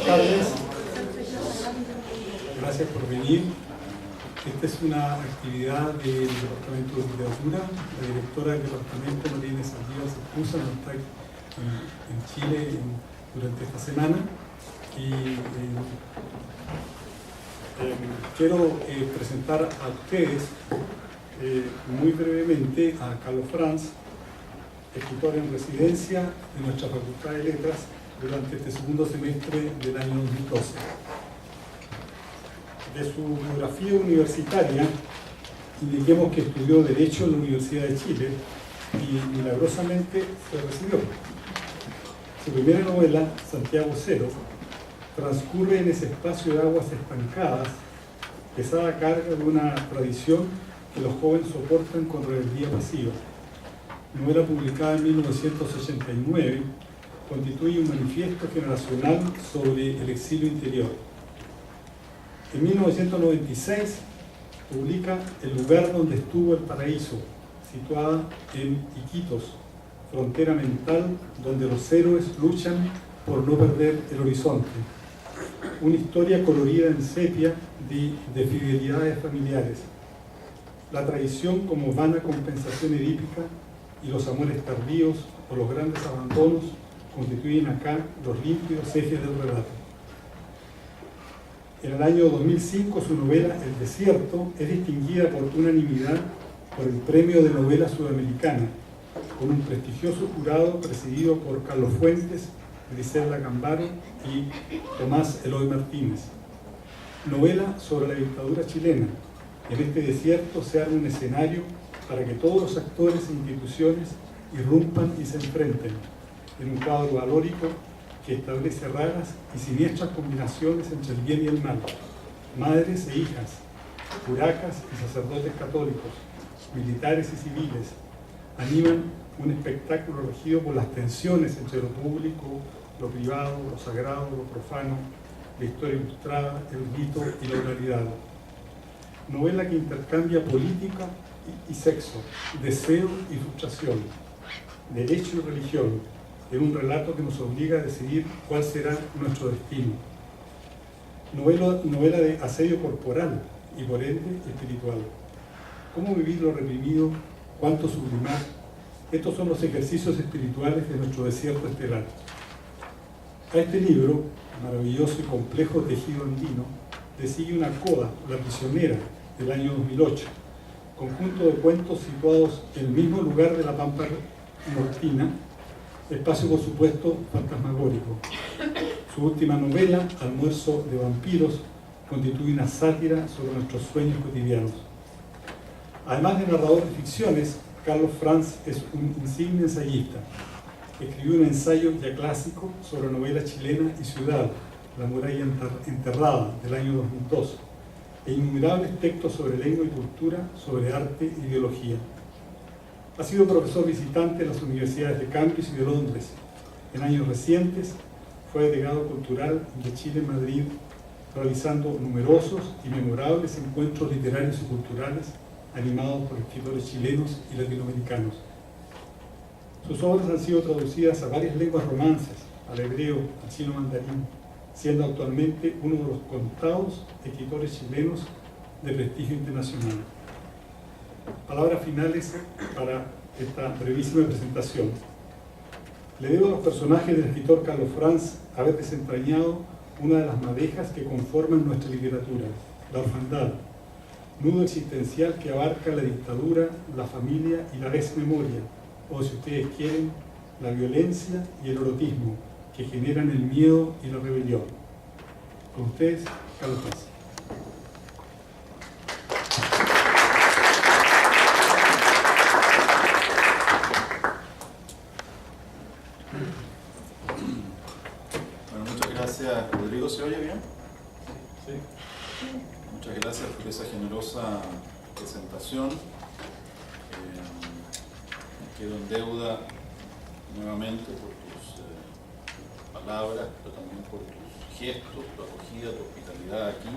tardes. Gracias por venir. Esta es una actividad del Departamento de Literatura. La directora del departamento, María Inés Saldívar, se excusa, no está en Chile durante esta semana. Y quiero presentar a ustedes muy brevemente a Carlos Franz, escritor en residencia de nuestra Facultad de Letras durante este segundo semestre del año 2012. De su biografía universitaria, indiquemos que estudió Derecho en la Universidad de Chile y milagrosamente se recibió. Su primera novela, Santiago Cero, transcurre en ese espacio de aguas estancadas, pesada carga de una tradición que los jóvenes soportan con rebeldía pasiva. Novela publicada en 1989, constituye un manifiesto generacional sobre el exilio interior. En 1996 publica El lugar donde estuvo el paraíso, situada en Iquitos, frontera mental donde los héroes luchan por no perder el horizonte. Una historia colorida en sepia de fidelidades familiares. La traición como vana compensación edípica y los amores tardíos o los grandes abandonos constituyen acá los límpidos ejes del relato. En el año 2005 su novela El desierto es distinguida por unanimidad por el Premio de Novela Sudamericana, con un prestigioso jurado presidido por Carlos Fuentes, Griselda Gambaro y Tomás Eloy Martínez. Novela sobre la dictadura chilena. En este desierto se arma un escenario para que todos los actores e instituciones irrumpan y se enfrenten en un cuadro valórico que establece raras y siniestras combinaciones entre el bien y el mal, madres e hijas, curacas y sacerdotes católicos, militares y civiles, animan un espectáculo regido por las tensiones entre lo público, lo privado, lo sagrado, lo profano, la historia ilustrada, el rito y la oralidad. Novela que intercambia política y sexo, deseo y frustración, derecho y religión, en un relato que nos obliga a decidir cuál será nuestro destino. Novela de asedio corporal y por ende espiritual. ¿Cómo vivir lo reprimido? ¿Cuánto sublimar? Estos son los ejercicios espirituales de nuestro desierto estelar. A este libro, maravilloso y complejo tejido andino, le sigue una coda, La prisionera, del año 2008, conjunto de cuentos situados en el mismo lugar de la Pampa Nortina, espacio por supuesto fantasmagórico. Su última novela, Almuerzo de vampiros, constituye una sátira sobre nuestros sueños cotidianos. Además de narrador de ficciones, Carlos Franz es un insigne ensayista. Escribió un ensayo ya clásico sobre novela chilena y ciudad, La muralla enterrada, del año 2002, e innumerables textos sobre lengua y cultura, sobre arte e ideología. Ha sido profesor visitante en las universidades de Cambridge y de Londres. En años recientes fue delegado cultural de Chile en Madrid, realizando numerosos y memorables encuentros literarios y culturales animados por escritores chilenos y latinoamericanos. Sus obras han sido traducidas a varias lenguas romances, al hebreo, al chino mandarín, siendo actualmente uno de los contados escritores chilenos de prestigio internacional. Palabras finales para esta brevísima presentación. Le debo a los personajes del escritor Carlos Franz haber desentrañado una de las madejas que conforman nuestra literatura, la orfandad, nudo existencial que abarca la dictadura, la familia y la desmemoria, o si ustedes quieren, la violencia y el erotismo, que generan el miedo y la rebelión. Con ustedes, Carlos Franz. Bueno, muchas gracias, Rodrigo. ¿Se oye bien? Sí. Muchas gracias por esa generosa presentación. Me quedo en deuda nuevamente por tus palabras, pero también por tus gestos, tu acogida, tu hospitalidad aquí.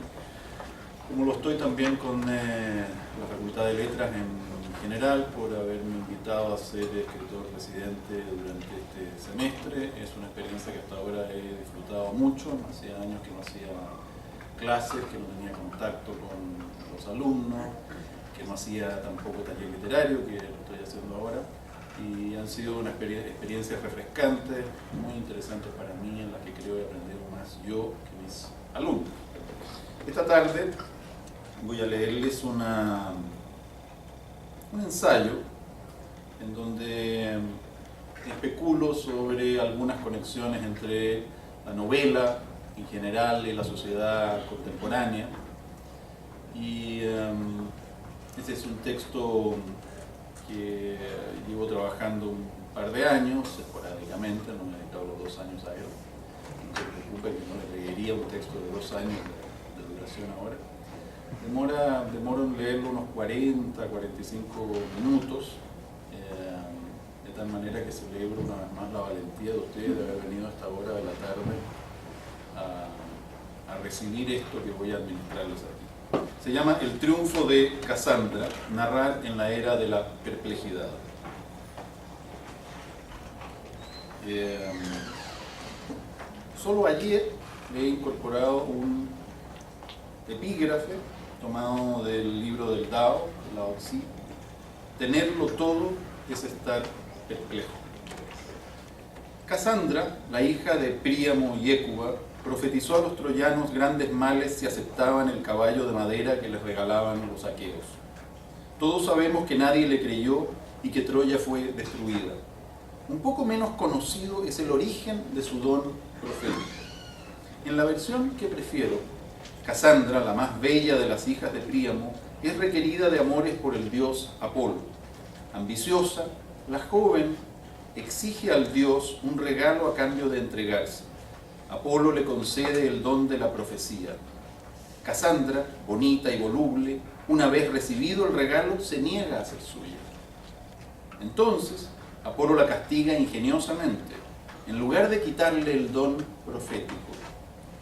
como lo estoy también con la Facultad de Letras en general, por haberme invitado a ser escritor residente durante este semestre. Es una experiencia que hasta ahora he disfrutado mucho. Hacía años que no hacía clases, que no tenía contacto con los alumnos, que no hacía tampoco taller literario, que lo estoy haciendo ahora. Y han sido una experiencias refrescantes, muy interesantes para mí, en las que creo he aprendido más yo que mis alumnos. Esta tarde voy a leerles un ensayo en donde especulo sobre algunas conexiones entre la novela en general y la sociedad contemporánea. Y este es un texto que llevo trabajando un par de años, esporádicamente, no me he dedicado los 2 años a él. No se preocupe que no le leería un texto de 2 años de duración ahora. Demoro en leerlo unos 40, 45 minutos, de tal manera que celebro una vez más la valentía de ustedes de haber venido a esta hora de la tarde a recibir esto que voy a administrarles aquí. Se llama El triunfo de Casandra, narrar en la era de la perplejidad. Solo ayer he incorporado un epígrafe tomado del libro del Dao, Lao Tzu. Tenerlo todo es estar perplejo. Casandra, la hija de Príamo y Hécuba, profetizó a los troyanos grandes males si aceptaban el caballo de madera que les regalaban los aqueos. Todos sabemos que nadie le creyó y que Troya fue destruida. Un poco menos conocido es el origen de su don profético. En la versión que prefiero, Casandra, la más bella de las hijas de Príamo, es requerida de amores por el dios Apolo. Ambiciosa, la joven exige al dios un regalo a cambio de entregarse. Apolo le concede el don de la profecía. Casandra, bonita y voluble, una vez recibido el regalo, se niega a ser suya. Entonces, Apolo la castiga ingeniosamente. En lugar de quitarle el don profético,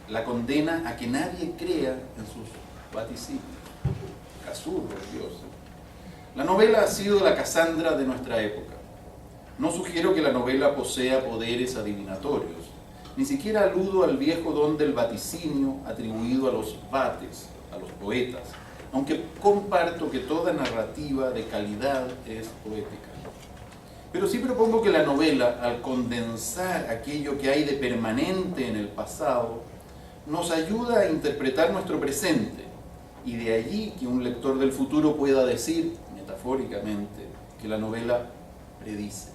la condena a que nadie crea en sus vaticinios. Casudo, Dios. La novela ha sido la Casandra de nuestra época. No sugiero que la novela posea poderes adivinatorios. Ni siquiera aludo al viejo don del vaticinio atribuido a los vates, a los poetas, aunque comparto que toda narrativa de calidad es poética. Pero sí propongo que la novela, al condensar aquello que hay de permanente en el pasado, nos ayuda a interpretar nuestro presente, y de allí que un lector del futuro pueda decir, metafóricamente, que la novela predice.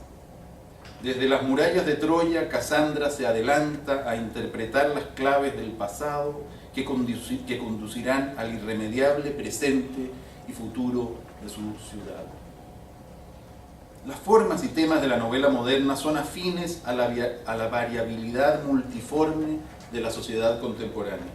Desde las murallas de Troya, Casandra se adelanta a interpretar las claves del pasado que conducirán al irremediable presente y futuro de su ciudad. Las formas y temas de la novela moderna son afines a la variabilidad multiforme de la sociedad contemporánea.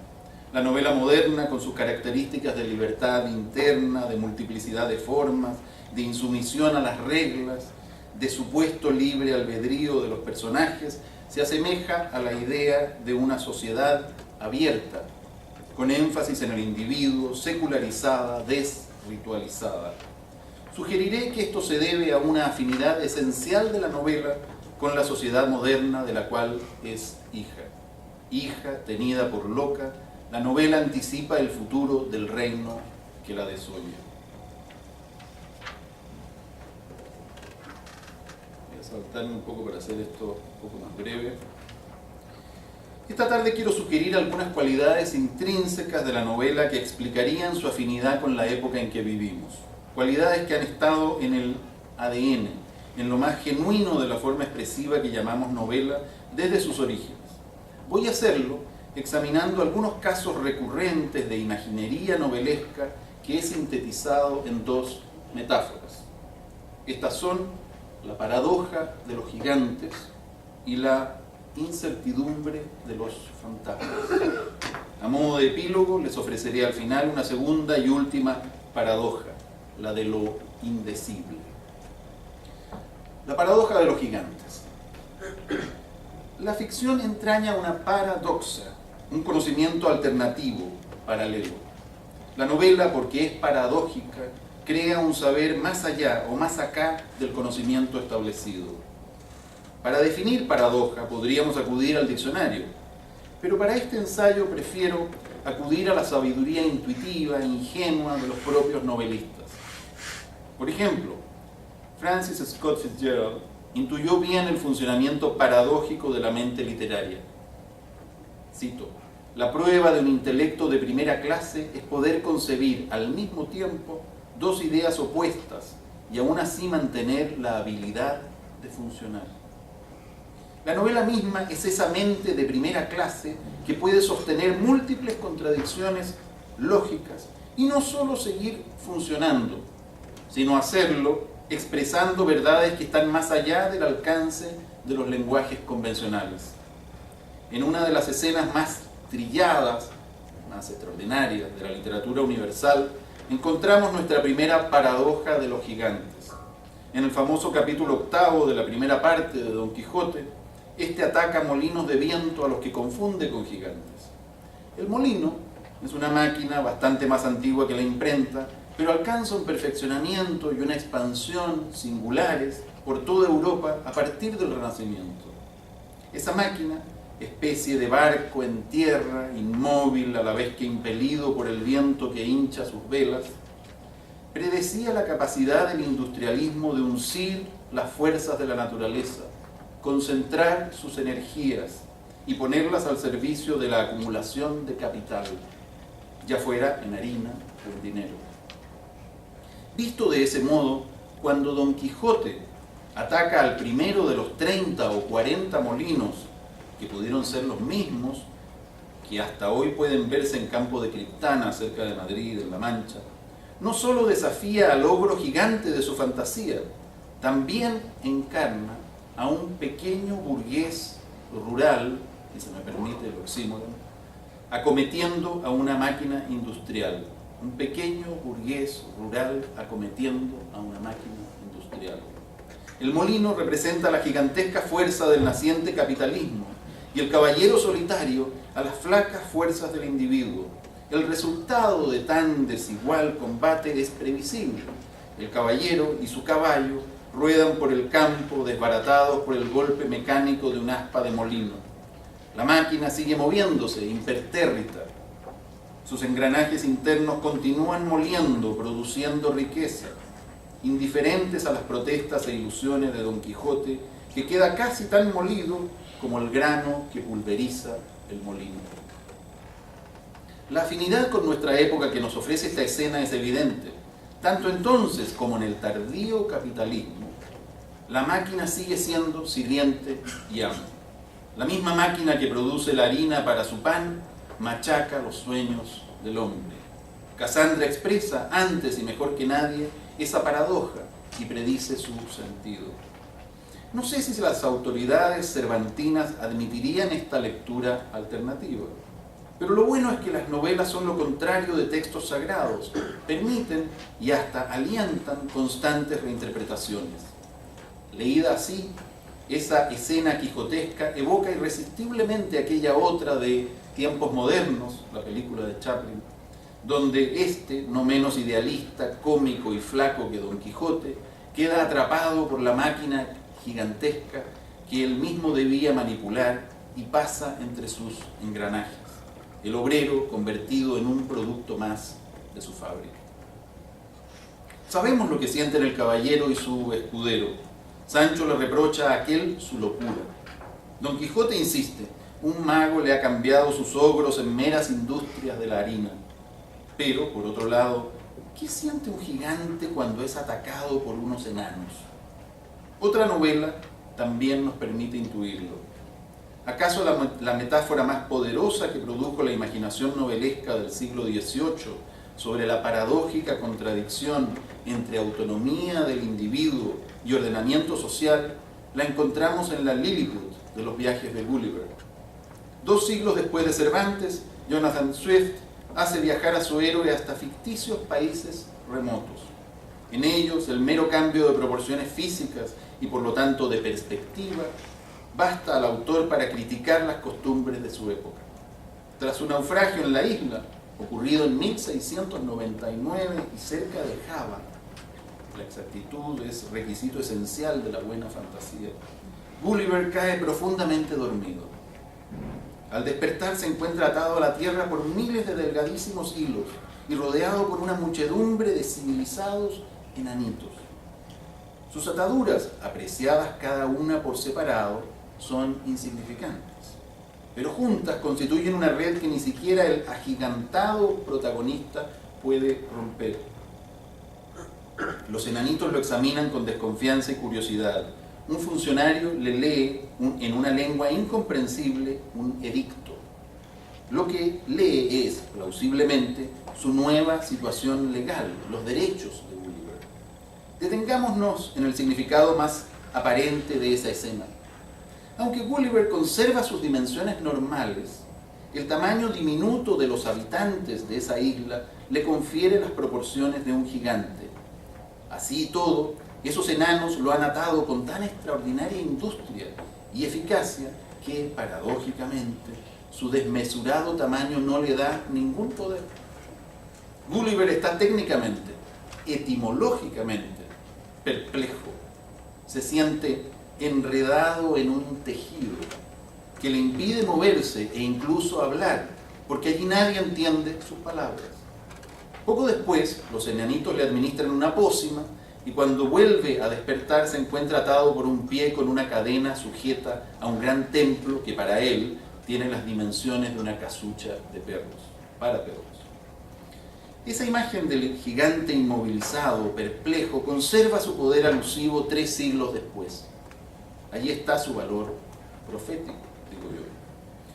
La novela moderna, con sus características de libertad interna, de multiplicidad de formas, de insumisión a las reglas, de supuesto libre albedrío de los personajes, se asemeja a la idea de una sociedad abierta, con énfasis en el individuo, secularizada, desritualizada. Sugeriré que esto se debe a una afinidad esencial de la novela con la sociedad moderna de la cual es hija. Hija, tenida por loca, la novela anticipa el futuro del reino que la desoye. Voy a saltarme un poco para hacer esto un poco más breve. Esta tarde quiero sugerir algunas cualidades intrínsecas de la novela que explicarían su afinidad con la época en que vivimos. Cualidades que han estado en el ADN, en lo más genuino de la forma expresiva que llamamos novela desde sus orígenes. Voy a hacerlo examinando algunos casos recurrentes de imaginería novelesca que he sintetizado en 2 metáforas. Estas son la paradoja de los gigantes y la incertidumbre de los fantasmas. A modo de epílogo, les ofreceré al final una segunda y última paradoja, la de lo indecible. La paradoja de los gigantes. La ficción entraña una paradoxa, un conocimiento alternativo, paralelo. La novela, porque es paradójica, crea un saber más allá o más acá del conocimiento establecido. Para definir paradoja podríamos acudir al diccionario, pero para este ensayo prefiero acudir a la sabiduría intuitiva e ingenua de los propios novelistas. Por ejemplo, Francis Scott Fitzgerald intuyó bien el funcionamiento paradójico de la mente literaria. Cito: la prueba de un intelecto de primera clase es poder concebir al mismo tiempo dos ideas opuestas y aún así mantener la habilidad de funcionar. La novela misma es esa mente de primera clase que puede sostener múltiples contradicciones lógicas y no solo seguir funcionando, sino hacerlo expresando verdades que están más allá del alcance de los lenguajes convencionales. En una de las escenas más trilladas, más extraordinarias de la literatura universal, encontramos nuestra primera paradoja de los gigantes. En el famoso capítulo 8 de la primera parte de Don Quijote, este ataca molinos de viento a los que confunde con gigantes. El molino es una máquina bastante más antigua que la imprenta, pero alcanza un perfeccionamiento y una expansión singulares por toda Europa a partir del Renacimiento. Esa máquina, especie de barco en tierra, inmóvil a la vez que impelido por el viento que hincha sus velas, predecía la capacidad del industrialismo de uncir las fuerzas de la naturaleza, concentrar sus energías y ponerlas al servicio de la acumulación de capital, ya fuera en harina o en dinero. Visto de ese modo, cuando Don Quijote ataca al primero de los 30 o 40 molinos, que pudieron ser los mismos, que hasta hoy pueden verse en Campo de Criptana, cerca de Madrid, en La Mancha, no solo desafía al ogro gigante de su fantasía, también encarna a un pequeño burgués rural, si se me permite el oxímoron, acometiendo a una máquina industrial. Un pequeño burgués rural acometiendo a una máquina industrial. El molino representa la gigantesca fuerza del naciente capitalismo y el caballero solitario a las flacas fuerzas del individuo. El resultado de tan desigual combate es previsible. El caballero y su caballo ruedan por el campo desbaratados por el golpe mecánico de un aspa de molino. La máquina sigue moviéndose, impertérrita. Sus engranajes internos continúan moliendo, produciendo riqueza, indiferentes a las protestas e ilusiones de Don Quijote, que queda casi tan molido como el grano que pulveriza el molino. La afinidad con nuestra época que nos ofrece esta escena es evidente. Tanto entonces como en el tardío capitalismo, la máquina sigue siendo sirviente y amo. La misma máquina que produce la harina para su pan machaca los sueños del hombre. Casandra expresa, antes y mejor que nadie, esa paradoja y predice su sentido. No sé si las autoridades cervantinas admitirían esta lectura alternativa, pero lo bueno es que las novelas son lo contrario de textos sagrados, permiten y hasta alientan constantes reinterpretaciones. Leída así, esa escena quijotesca evoca irresistiblemente aquella otra de Tiempos Modernos, la película de Chaplin, donde este, no menos idealista, cómico y flaco que Don Quijote, queda atrapado por la máquina gigantesca que él mismo debía manipular y pasa entre sus engranajes, el obrero convertido en un producto más de su fábrica. Sabemos lo que sienten el caballero y su escudero. Sancho le reprocha a aquel su locura. Don Quijote insiste: un mago le ha cambiado sus ogros en meras industrias de la harina. Pero, por otro lado, ¿qué siente un gigante cuando es atacado por unos enanos? Otra novela también nos permite intuirlo. ¿Acaso la metáfora más poderosa que produjo la imaginación novelesca del siglo XVIII sobre la paradójica contradicción entre autonomía del individuo y ordenamiento social la encontramos en la Lilliput de los viajes de Gulliver? 2 siglos después de Cervantes, Jonathan Swift hace viajar a su héroe hasta ficticios países remotos. En ellos, el mero cambio de proporciones físicas y por lo tanto de perspectiva, basta al autor para criticar las costumbres de su época. Tras su naufragio en la isla, ocurrido en 1699 y cerca de Java. La exactitud es requisito esencial de la buena fantasía. Gulliver cae profundamente dormido. Al despertar se encuentra atado a la tierra por miles de delgadísimos hilos y rodeado por una muchedumbre de civilizados enanitos. Sus ataduras, apreciadas cada una por separado, son insignificantes, pero juntas constituyen una red que ni siquiera el agigantado protagonista puede romper. Los enanitos lo examinan con desconfianza y curiosidad. Un funcionario le lee en una lengua incomprensible un edicto. Lo que lee es, plausiblemente, su nueva situación legal, los derechos de Gulliver. Detengámonos en el significado más aparente de esa escena. Aunque Gulliver conserva sus dimensiones normales, el tamaño diminuto de los habitantes de esa isla le confiere las proporciones de un gigante. Así y todo, esos enanos lo han atado con tan extraordinaria industria y eficacia que, paradójicamente, su desmesurado tamaño no le da ningún poder. Gulliver está técnicamente, etimológicamente, perplejo. Se siente enredado en un tejido que le impide moverse e incluso hablar, porque allí nadie entiende sus palabras. Poco después, los enanitos le administran una pócima y cuando vuelve a despertar se encuentra atado por un pie con una cadena sujeta a un gran templo que para él tiene las dimensiones de una casucha de perros, para perros. Esa imagen del gigante inmovilizado, perplejo, conserva su poder alusivo 3 siglos después. Allí está su valor profético, digo yo.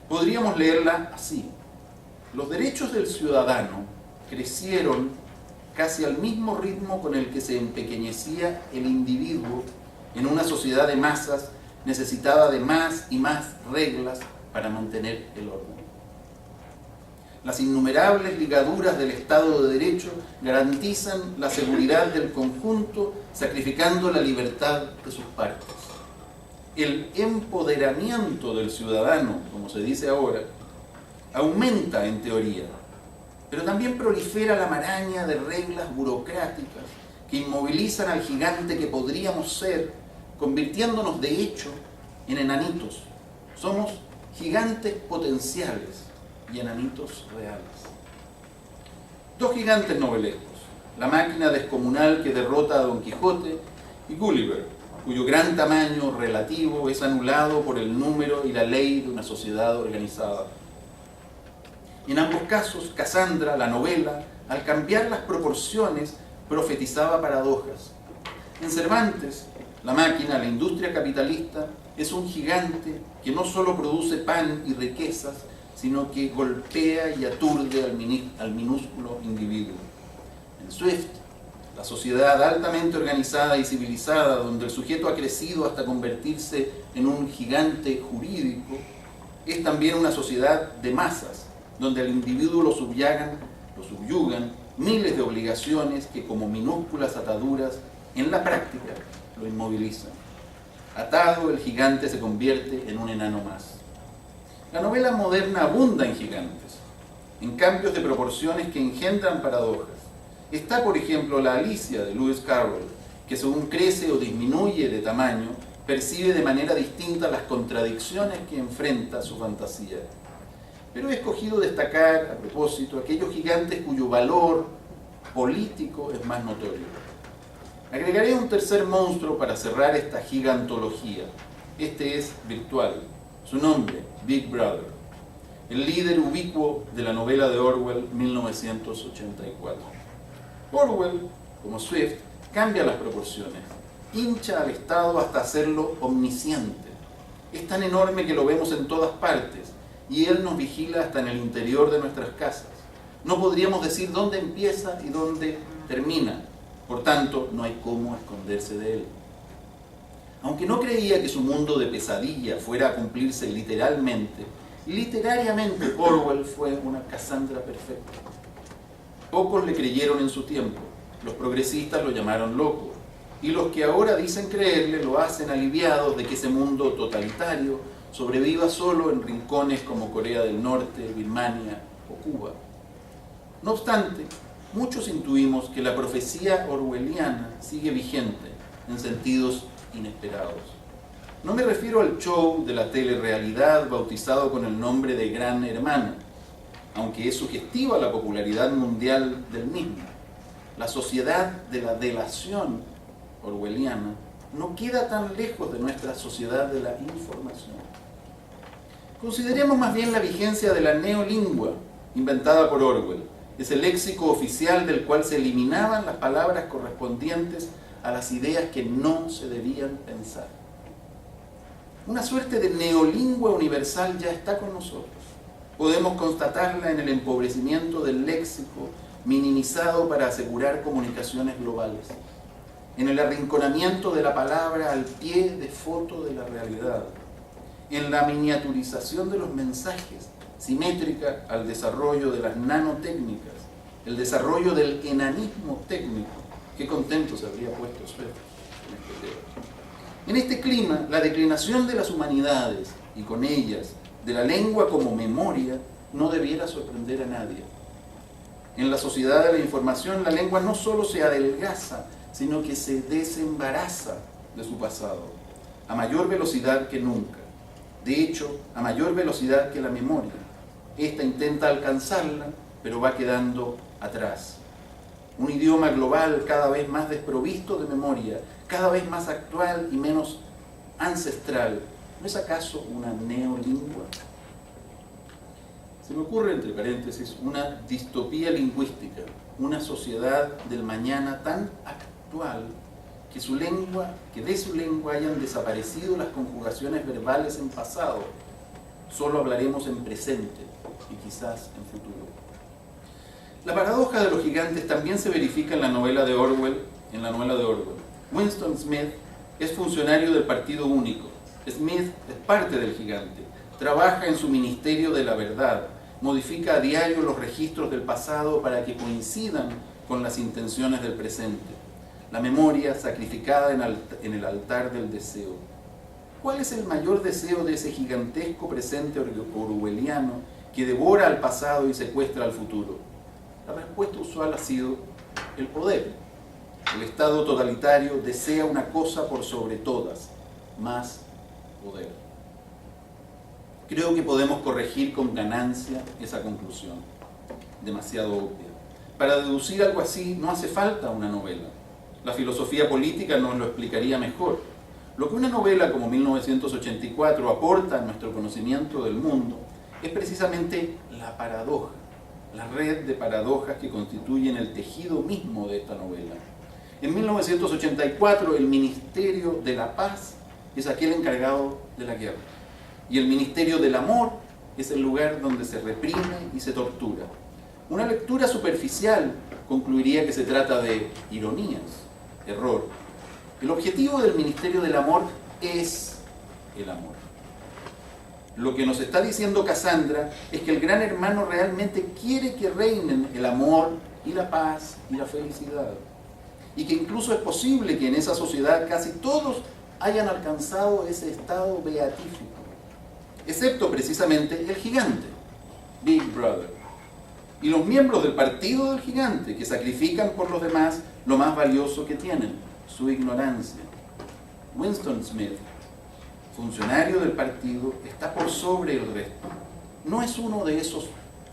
Podríamos leerla así: los derechos del ciudadano crecieron casi al mismo ritmo con el que se empequeñecía el individuo en una sociedad de masas necesitada de más y más reglas para mantener el orden. Las innumerables ligaduras del Estado de Derecho garantizan la seguridad del conjunto, sacrificando la libertad de sus partes. El empoderamiento del ciudadano, como se dice ahora, aumenta en teoría, pero también prolifera la maraña de reglas burocráticas que inmovilizan al gigante que podríamos ser, convirtiéndonos de hecho en enanitos. Somos gigantes potenciales y enanitos reales. 2 gigantes novelescos: la máquina descomunal que derrota a Don Quijote y Gulliver, cuyo gran tamaño relativo es anulado por el número y la ley de una sociedad organizada. En ambos casos, Casandra, la novela, al cambiar las proporciones, profetizaba paradojas. En Cervantes, la máquina, la industria capitalista, es un gigante que no solo produce pan y riquezas, sino que golpea y aturde al minúsculo individuo. En Swift, la sociedad altamente organizada y civilizada, donde el sujeto ha crecido hasta convertirse en un gigante jurídico, es también una sociedad de masas, donde al individuo lo subyugan miles de obligaciones que, como minúsculas ataduras, en la práctica lo inmovilizan. Atado, el gigante se convierte en un enano más. La novela moderna abunda en gigantes, en cambios de proporciones que engendran paradojas. Está, por ejemplo, la Alicia de Lewis Carroll, que según crece o disminuye de tamaño, percibe de manera distinta las contradicciones que enfrenta su fantasía. Pero he escogido destacar, a propósito, aquellos gigantes cuyo valor político es más notorio. Agregaré un tercer monstruo para cerrar esta gigantología. Este es virtual. Su nombre, Big Brother, el líder ubicuo de la novela de Orwell, 1984. Orwell, como Swift, cambia las proporciones, hincha al Estado hasta hacerlo omnisciente. Es tan enorme que lo vemos en todas partes, y él nos vigila hasta en el interior de nuestras casas. No podríamos decir dónde empieza y dónde termina, por tanto, no hay cómo esconderse de él. Aunque no creía que su mundo de pesadilla fuera a cumplirse literariamente, Orwell fue una Casandra perfecta. Pocos le creyeron en su tiempo, los progresistas lo llamaron loco, y los que ahora dicen creerle lo hacen aliviados de que ese mundo totalitario sobreviva solo en rincones como Corea del Norte, Birmania o Cuba. No obstante, muchos intuimos que la profecía orwelliana sigue vigente en sentidos inesperados. No me refiero al show de la telerrealidad bautizado con el nombre de Gran Hermano, aunque es sugestiva la popularidad mundial del mismo. La sociedad de la delación orwelliana no queda tan lejos de nuestra sociedad de la información. Consideremos más bien la vigencia de la neolingua inventada por Orwell, ese léxico oficial del cual se eliminaban las palabras correspondientes a las ideas que no se debían pensar. Una suerte de neolingua universal ya está con nosotros. Podemos constatarla en el empobrecimiento del léxico minimizado para asegurar comunicaciones globales, en el arrinconamiento de la palabra al pie de foto de la realidad, en la miniaturización de los mensajes, simétrica al desarrollo de las nanotécnicas, el desarrollo del enanismo técnico. Qué contento se habría puesto Swift en este tema. En este clima, la declinación de las humanidades y con ellas de la lengua como memoria no debiera sorprender a nadie. En la sociedad de la información, la lengua no solo se adelgaza, sino que se desembaraza de su pasado, a mayor velocidad que nunca. De hecho, a mayor velocidad que la memoria. Esta intenta alcanzarla, pero va quedando atrás. Un idioma global cada vez más desprovisto de memoria, cada vez más actual y menos ancestral. ¿No es acaso una neolingua? Se me ocurre, entre paréntesis, una distopía lingüística, una sociedad del mañana tan actual que de su lengua hayan desaparecido las conjugaciones verbales en pasado. Solo hablaremos en presente y quizás en futuro. La paradoja de los gigantes también se verifica en la novela de Orwell. Winston Smith es funcionario del Partido Único. Smith es parte del gigante. Trabaja en su Ministerio de la Verdad. Modifica a diario los registros del pasado para que coincidan con las intenciones del presente. La memoria sacrificada en el altar del deseo. ¿Cuál es el mayor deseo de ese gigantesco presente orwelliano que devora al pasado y secuestra al futuro? La respuesta usual ha sido el poder. El Estado totalitario desea una cosa por sobre todas, más poder. Creo que podemos corregir con ganancia esa conclusión, demasiado obvia. Para deducir algo así no hace falta una novela. La filosofía política nos lo explicaría mejor. Lo que una novela como 1984 aporta a nuestro conocimiento del mundo es precisamente la paradoja, la red de paradojas que constituyen el tejido mismo de esta novela. En 1984 el Ministerio de la Paz es aquel encargado de la guerra y el Ministerio del Amor es el lugar donde se reprime y se tortura. Una lectura superficial concluiría que se trata de ironías. Error. El objetivo del Ministerio del Amor es el amor. Lo que nos está diciendo Cassandra es que el Gran Hermano realmente quiere que reinen el amor y la paz y la felicidad. Y que incluso es posible que en esa sociedad casi todos hayan alcanzado ese estado beatífico, excepto precisamente el gigante, Big Brother, y los miembros del partido del gigante que sacrifican por los demás lo más valioso que tienen, su ignorancia. Winston Smith, funcionario del partido, está por sobre el resto. No es uno de esos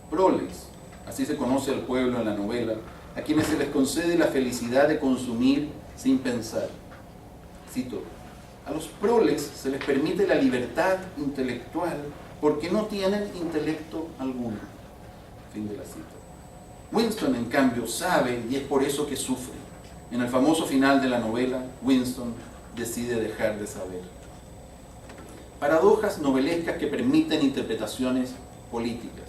proles, así se conoce al pueblo en la novela, a quienes se les concede la felicidad de consumir sin pensar. Cito: a los proles se les permite la libertad intelectual porque no tienen intelecto alguno. Fin de la cita. Winston, en cambio, sabe y es por eso que sufre. En el famoso final de la novela, Winston decide dejar de saber. Paradojas novelescas que permiten interpretaciones políticas.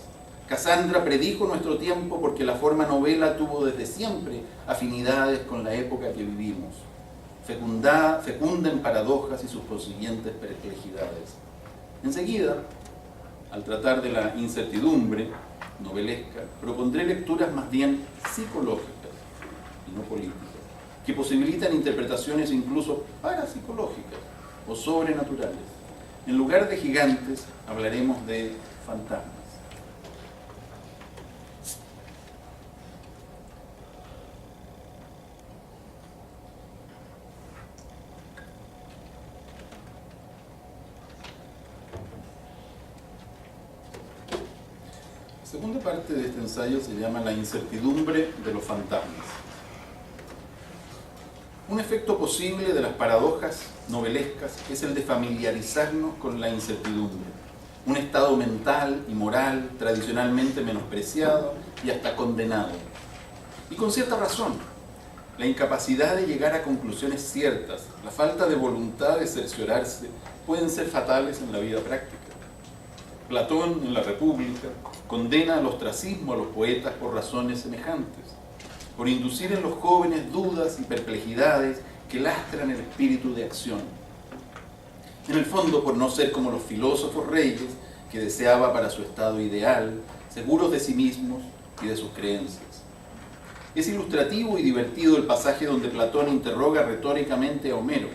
Cassandra predijo nuestro tiempo porque la forma novela tuvo desde siempre afinidades con la época que vivimos. Fecunda en paradojas y sus consiguientes perplejidades. Enseguida, al tratar de la incertidumbre novelesca, propondré lecturas más bien psicológicas y no políticas, que posibilitan interpretaciones incluso parapsicológicas o sobrenaturales. En lugar de gigantes, hablaremos de fantasmas. La segunda parte de este ensayo se llama La incertidumbre de los fantasmas. Un efecto posible de las paradojas novelescas es el de familiarizarnos con la incertidumbre, un estado mental y moral tradicionalmente menospreciado y hasta condenado. Y con cierta razón. La incapacidad de llegar a conclusiones ciertas, la falta de voluntad de cerciorarse, pueden ser fatales en la vida práctica. Platón, en la República, condena al ostracismo a los poetas por razones semejantes, por inducir en los jóvenes dudas y perplejidades que lastran el espíritu de acción. En el fondo, por no ser como los filósofos reyes que deseaba para su estado ideal, seguros de sí mismos y de sus creencias. Es ilustrativo y divertido el pasaje donde Platón interroga retóricamente a Homero,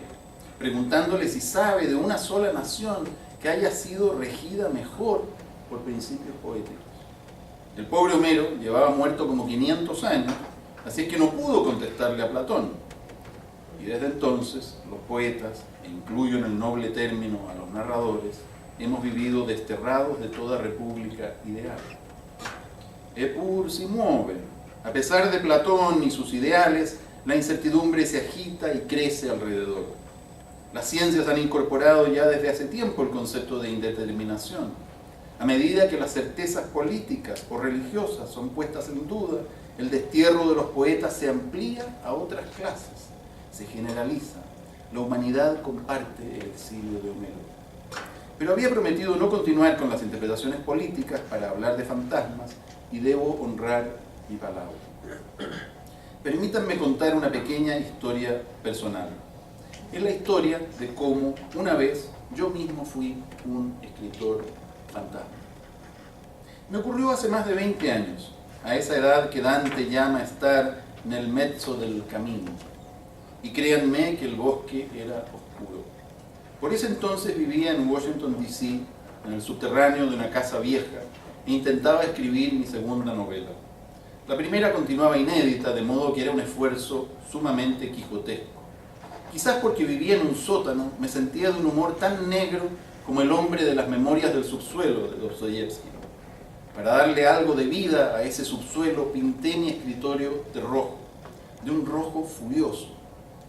preguntándole si sabe de una sola nación que haya sido regida mejor por principios poéticos. El pobre Homero llevaba muerto como 500 años, así es que no pudo contestarle a Platón. Y desde entonces, los poetas, e incluyo en el noble término a los narradores, hemos vivido desterrados de toda república ideal. Epur si muove. A pesar de Platón y sus ideales, la incertidumbre se agita y crece alrededor. Las ciencias han incorporado ya desde hace tiempo el concepto de indeterminación. A medida que las certezas políticas o religiosas son puestas en duda, el destierro de los poetas se amplía a otras clases, se generaliza. La humanidad comparte el exilio de Homero. Pero había prometido no continuar con las interpretaciones políticas para hablar de fantasmas y debo honrar mi palabra. Permítanme contar una pequeña historia personal. Es la historia de cómo una vez yo mismo fui un escritor fantasma. Me ocurrió hace más de 20 años, a esa edad que Dante llama estar en el mezzo del camino. Y créanme que el bosque era oscuro. Por ese entonces vivía en Washington, D.C., en el subterráneo de una casa vieja, e intentaba escribir mi segunda novela. La primera continuaba inédita, de modo que era un esfuerzo sumamente quijotesco. Quizás porque vivía en un sótano, me sentía de un humor tan negro como el hombre de las memorias del subsuelo de Dostoyevsky. Para darle algo de vida a ese subsuelo, pinté mi escritorio de rojo, de un rojo furioso.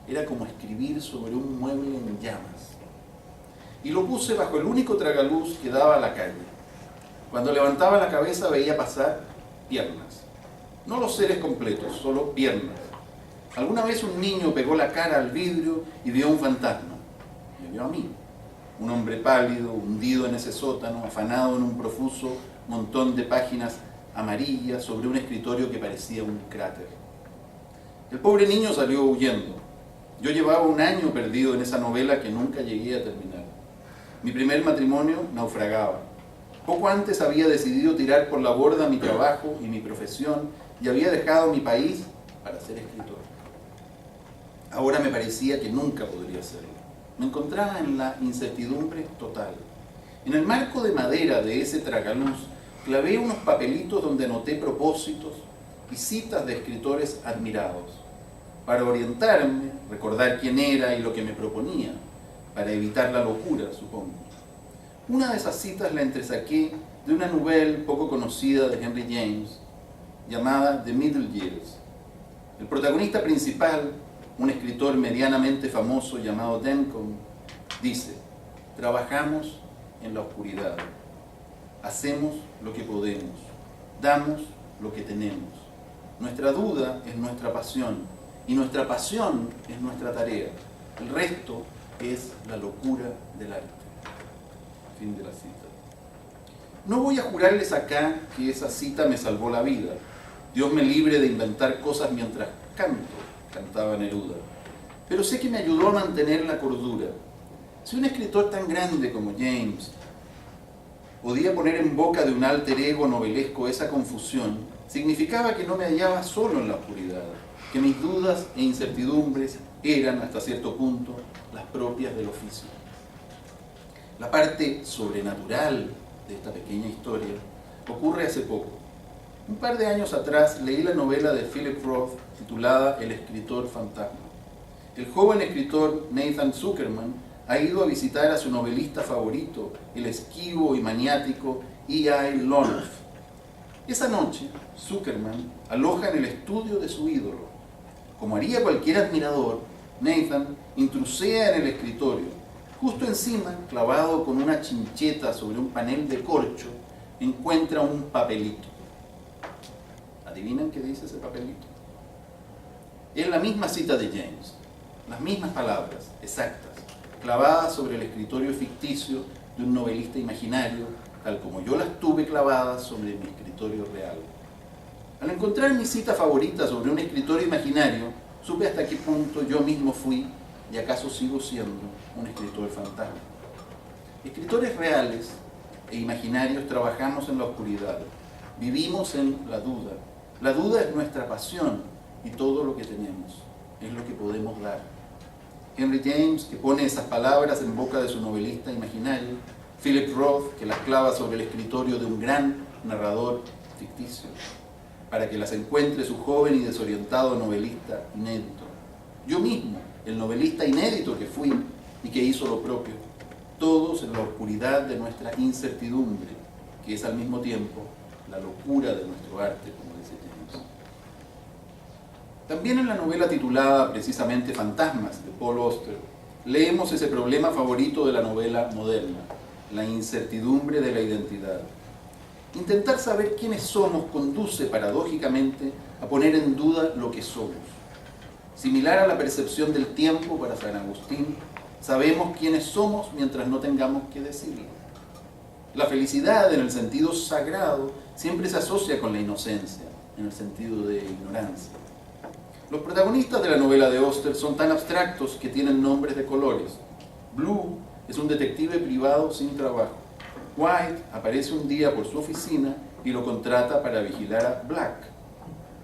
Era como escribir sobre un mueble en llamas. Y lo puse bajo el único tragaluz que daba a la calle. Cuando levantaba la cabeza veía pasar piernas. No los seres completos, solo piernas. Alguna vez un niño pegó la cara al vidrio y vio un fantasma. Me vio a mí, un hombre pálido, hundido en ese sótano, afanado en un profuso montón de páginas amarillas sobre un escritorio que parecía un cráter. El pobre niño salió huyendo. Yo llevaba un año perdido en esa novela que nunca llegué a terminar. Mi primer matrimonio naufragaba. Poco antes había decidido tirar por la borda mi trabajo y mi profesión y había dejado mi país para ser escritor. Ahora me parecía que nunca podría hacerlo. Me encontraba en la incertidumbre total. En el marco de madera de ese tragaluz, clavé unos papelitos donde anoté propósitos y citas de escritores admirados, para orientarme, recordar quién era y lo que me proponía, para evitar la locura, supongo. Una de esas citas la entresaqué de una novela poco conocida de Henry James, llamada The Middle Years. El protagonista principal, un escritor medianamente famoso llamado Dencombe, dice: trabajamos en la oscuridad, hacemos lo que podemos, damos lo que tenemos. Nuestra duda es nuestra pasión y nuestra pasión es nuestra tarea. El resto es la locura del arte. Fin de la cita. No voy a jurarles acá que esa cita me salvó la vida. Dios me libre de inventar cosas mientras canto, cantaba Neruda. Pero sé que me ayudó a mantener la cordura. Si un escritor tan grande como James podía poner en boca de un alter ego novelesco esa confusión, significaba que no me hallaba solo en la oscuridad, que mis dudas e incertidumbres eran, hasta cierto punto, las propias del oficio. La parte sobrenatural de esta pequeña historia ocurre hace poco. Un par de años atrás leí la novela de Philip Roth titulada El escritor fantasma. El joven escritor Nathan Zuckerman ha ido a visitar a su novelista favorito, el esquivo y maniático E.I. Lonoff. Esa noche, Zuckerman aloja en el estudio de su ídolo. Como haría cualquier admirador, Nathan intrusea en el escritorio. Justo encima, clavado con una chincheta sobre un panel de corcho, encuentra un papelito. ¿Adivinan qué dice ese papelito? Es la misma cita de James, las mismas palabras, exactas, clavadas sobre el escritorio ficticio de un novelista imaginario, tal como yo las tuve clavadas sobre mi escritorio real. Al encontrar mi cita favorita sobre un escritorio imaginario, supe hasta qué punto yo mismo fui, y acaso sigo siendo, un escritor fantasma. Escritores reales e imaginarios trabajamos en la oscuridad, vivimos en la duda. La duda es nuestra pasión y todo lo que tenemos, es lo que podemos dar. Henry James, que pone esas palabras en boca de su novelista imaginario, Philip Roth, que las clava sobre el escritorio de un gran narrador ficticio, para que las encuentre su joven y desorientado novelista inédito. Yo mismo, el novelista inédito que fui y que hizo lo propio, todos en la oscuridad de nuestra incertidumbre, que es al mismo tiempo la locura de nuestro arte, como dice James. También en la novela titulada precisamente Fantasmas, de Paul Auster, leemos ese problema favorito de la novela moderna, la incertidumbre de la identidad. Intentar saber quiénes somos conduce paradójicamente a poner en duda lo que somos. Similar a la percepción del tiempo para San Agustín, sabemos quiénes somos mientras no tengamos que decirlo. La felicidad en el sentido sagrado siempre se asocia con la inocencia, en el sentido de ignorancia. Los protagonistas de la novela de Auster son tan abstractos que tienen nombres de colores. Blue es un detective privado sin trabajo. White aparece un día por su oficina y lo contrata para vigilar a Black.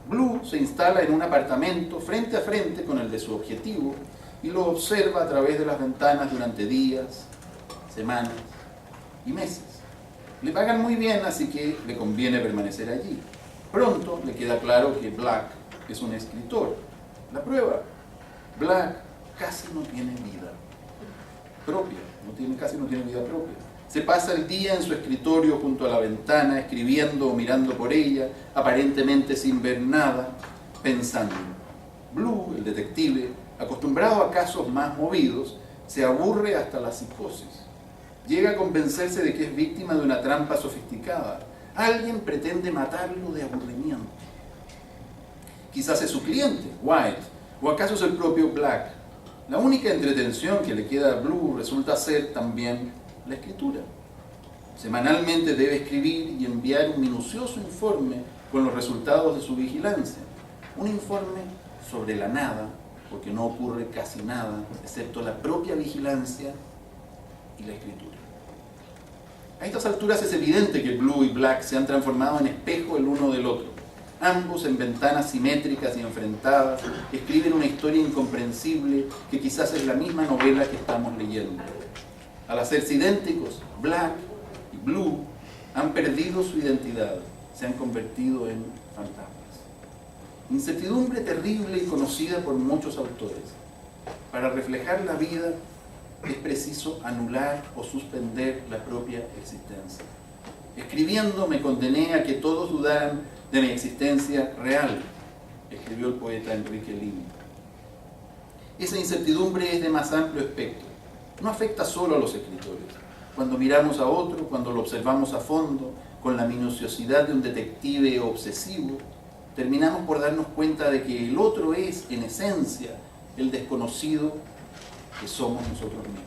Blue se instala en un apartamento frente a frente con el de su objetivo y lo observa a través de las ventanas durante días, semanas y meses. Le pagan muy bien, así que le conviene permanecer allí. Pronto le queda claro que Black es un escritor. La prueba, Black casi no tiene vida propia, casi no tiene vida propia. Se pasa el día en su escritorio junto a la ventana, escribiendo o mirando por ella, aparentemente sin ver nada, pensando. Blue, el detective, acostumbrado a casos más movidos, se aburre hasta la psicosis. Llega a convencerse de que es víctima de una trampa sofisticada. Alguien pretende matarlo de aburrimiento. Quizás es su cliente, White, o acaso es el propio Black. La única entretención que le queda a Blue resulta ser también la escritura. Semanalmente debe escribir y enviar un minucioso informe con los resultados de su vigilancia. Un informe sobre la nada, porque no ocurre casi nada, excepto la propia vigilancia y la escritura. A estas alturas es evidente que Blue y Black se han transformado en espejo el uno del otro. Ambos, en ventanas simétricas y enfrentadas, escriben una historia incomprensible que quizás es la misma novela que estamos leyendo. Al hacerse idénticos, Black y Blue han perdido su identidad, se han convertido en fantasmas. Incertidumbre terrible y conocida por muchos autores. Para reflejar la vida es preciso anular o suspender la propia existencia. Escribiendo me condené a que todos dudaran de mi existencia real, escribió el poeta Enrique Lihn. Esa incertidumbre es de más amplio espectro. No afecta solo a los escritores. Cuando miramos a otro, cuando lo observamos a fondo, con la minuciosidad de un detective obsesivo, terminamos por darnos cuenta de que el otro es, en esencia, el desconocido que somos nosotros mismos.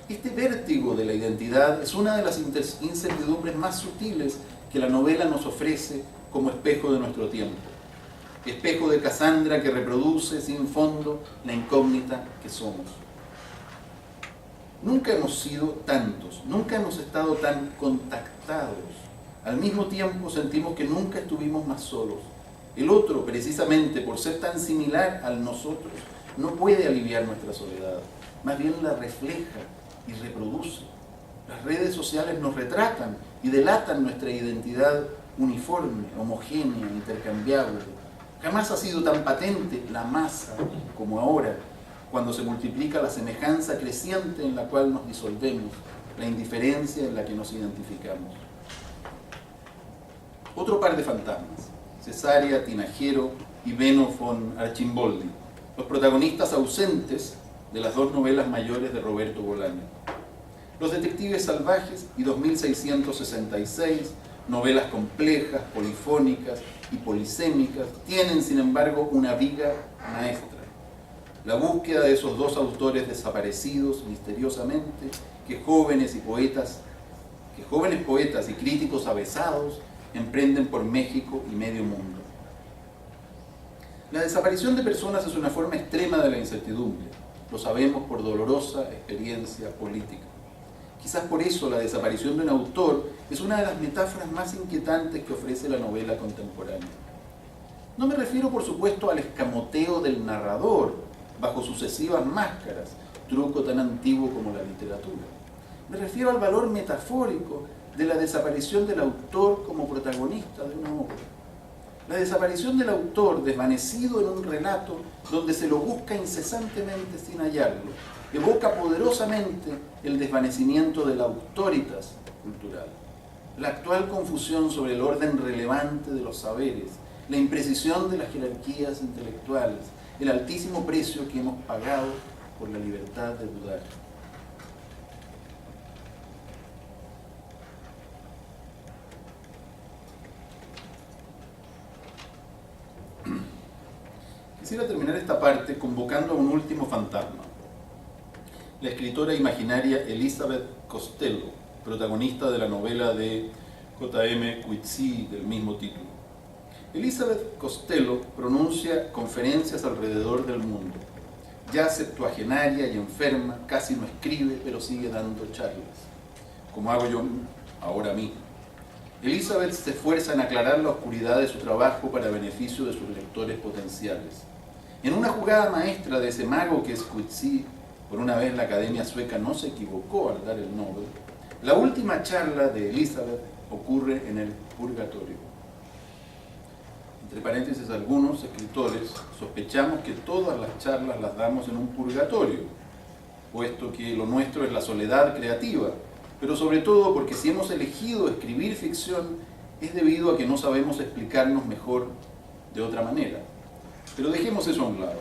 Este vértigo de la identidad es una de las incertidumbres más sutiles que la novela nos ofrece como espejo de nuestro tiempo. Espejo de Cassandra que reproduce sin fondo la incógnita que somos. Nunca hemos sido tantos, nunca hemos estado tan contactados. Al mismo tiempo sentimos que nunca estuvimos más solos. El otro, precisamente por ser tan similar al nosotros, no puede aliviar nuestra soledad, más bien la refleja y reproduce. Las redes sociales nos retratan y delatan nuestra identidad uniforme, homogénea, intercambiable. Jamás ha sido tan patente la masa como ahora, cuando se multiplica la semejanza creciente en la cual nos disolvemos, la indiferencia en la que nos identificamos. Otro par de fantasmas, Cesárea Tinajero y Benno von Archimboldi, los protagonistas ausentes de las dos novelas mayores de Roberto Bolaño. Los detectives salvajes y 2666, novelas complejas, polifónicas y polisémicas, tienen sin embargo una viga maestra. La búsqueda de esos dos autores desaparecidos misteriosamente, que jóvenes poetas y críticos avesados emprenden por México y medio mundo. La desaparición de personas es una forma extrema de la incertidumbre, lo sabemos por dolorosa experiencia política. Quizás por eso la desaparición de un autor es una de las metáforas más inquietantes que ofrece la novela contemporánea. No me refiero, por supuesto, al escamoteo del narrador bajo sucesivas máscaras, truco tan antiguo como la literatura. Me refiero al valor metafórico de la desaparición del autor como protagonista de una obra. La desaparición del autor desvanecido en un relato donde se lo busca incesantemente sin hallarlo, evoca poderosamente el desvanecimiento de la autoritas cultural. La actual confusión sobre el orden relevante de los saberes, la imprecisión de las jerarquías intelectuales, el altísimo precio que hemos pagado por la libertad de dudar. Quisiera terminar esta parte convocando a un último fantasma, la escritora imaginaria Elizabeth Costello, protagonista de la novela de J.M. Coetzee del mismo título. Elizabeth Costello pronuncia conferencias alrededor del mundo. Ya septuagenaria y enferma, casi no escribe, pero sigue dando charlas, como hago yo ahora mismo. Elizabeth se esfuerza en aclarar la oscuridad de su trabajo para beneficio de sus lectores potenciales. En una jugada maestra de ese mago que es Coetzee, por una vez la Academia Sueca no se equivocó al dar el Nobel, la última charla de Elizabeth ocurre en el Purgatorio. Entre paréntesis, algunos escritores sospechamos que todas las charlas las damos en un purgatorio, puesto que lo nuestro es la soledad creativa, pero sobre todo porque si hemos elegido escribir ficción es debido a que no sabemos explicarnos mejor de otra manera. Pero dejemos eso a un lado.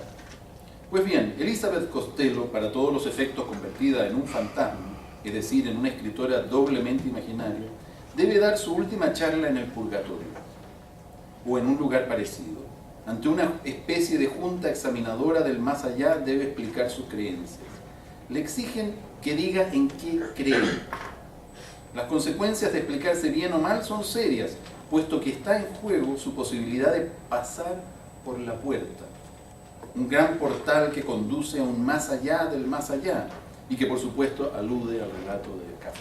Pues bien, Elizabeth Costello, para todos los efectos convertida en un fantasma, es decir, en una escritora doblemente imaginaria, debe dar su última charla en el purgatorio, o en un lugar parecido. Ante una especie de junta examinadora del más allá debe explicar sus creencias. Le exigen que diga en qué cree. Las consecuencias de explicarse bien o mal son serias, puesto que está en juego su posibilidad de pasar por la puerta, un gran portal que conduce a un más allá del más allá, y que por supuesto alude al relato de Kafka.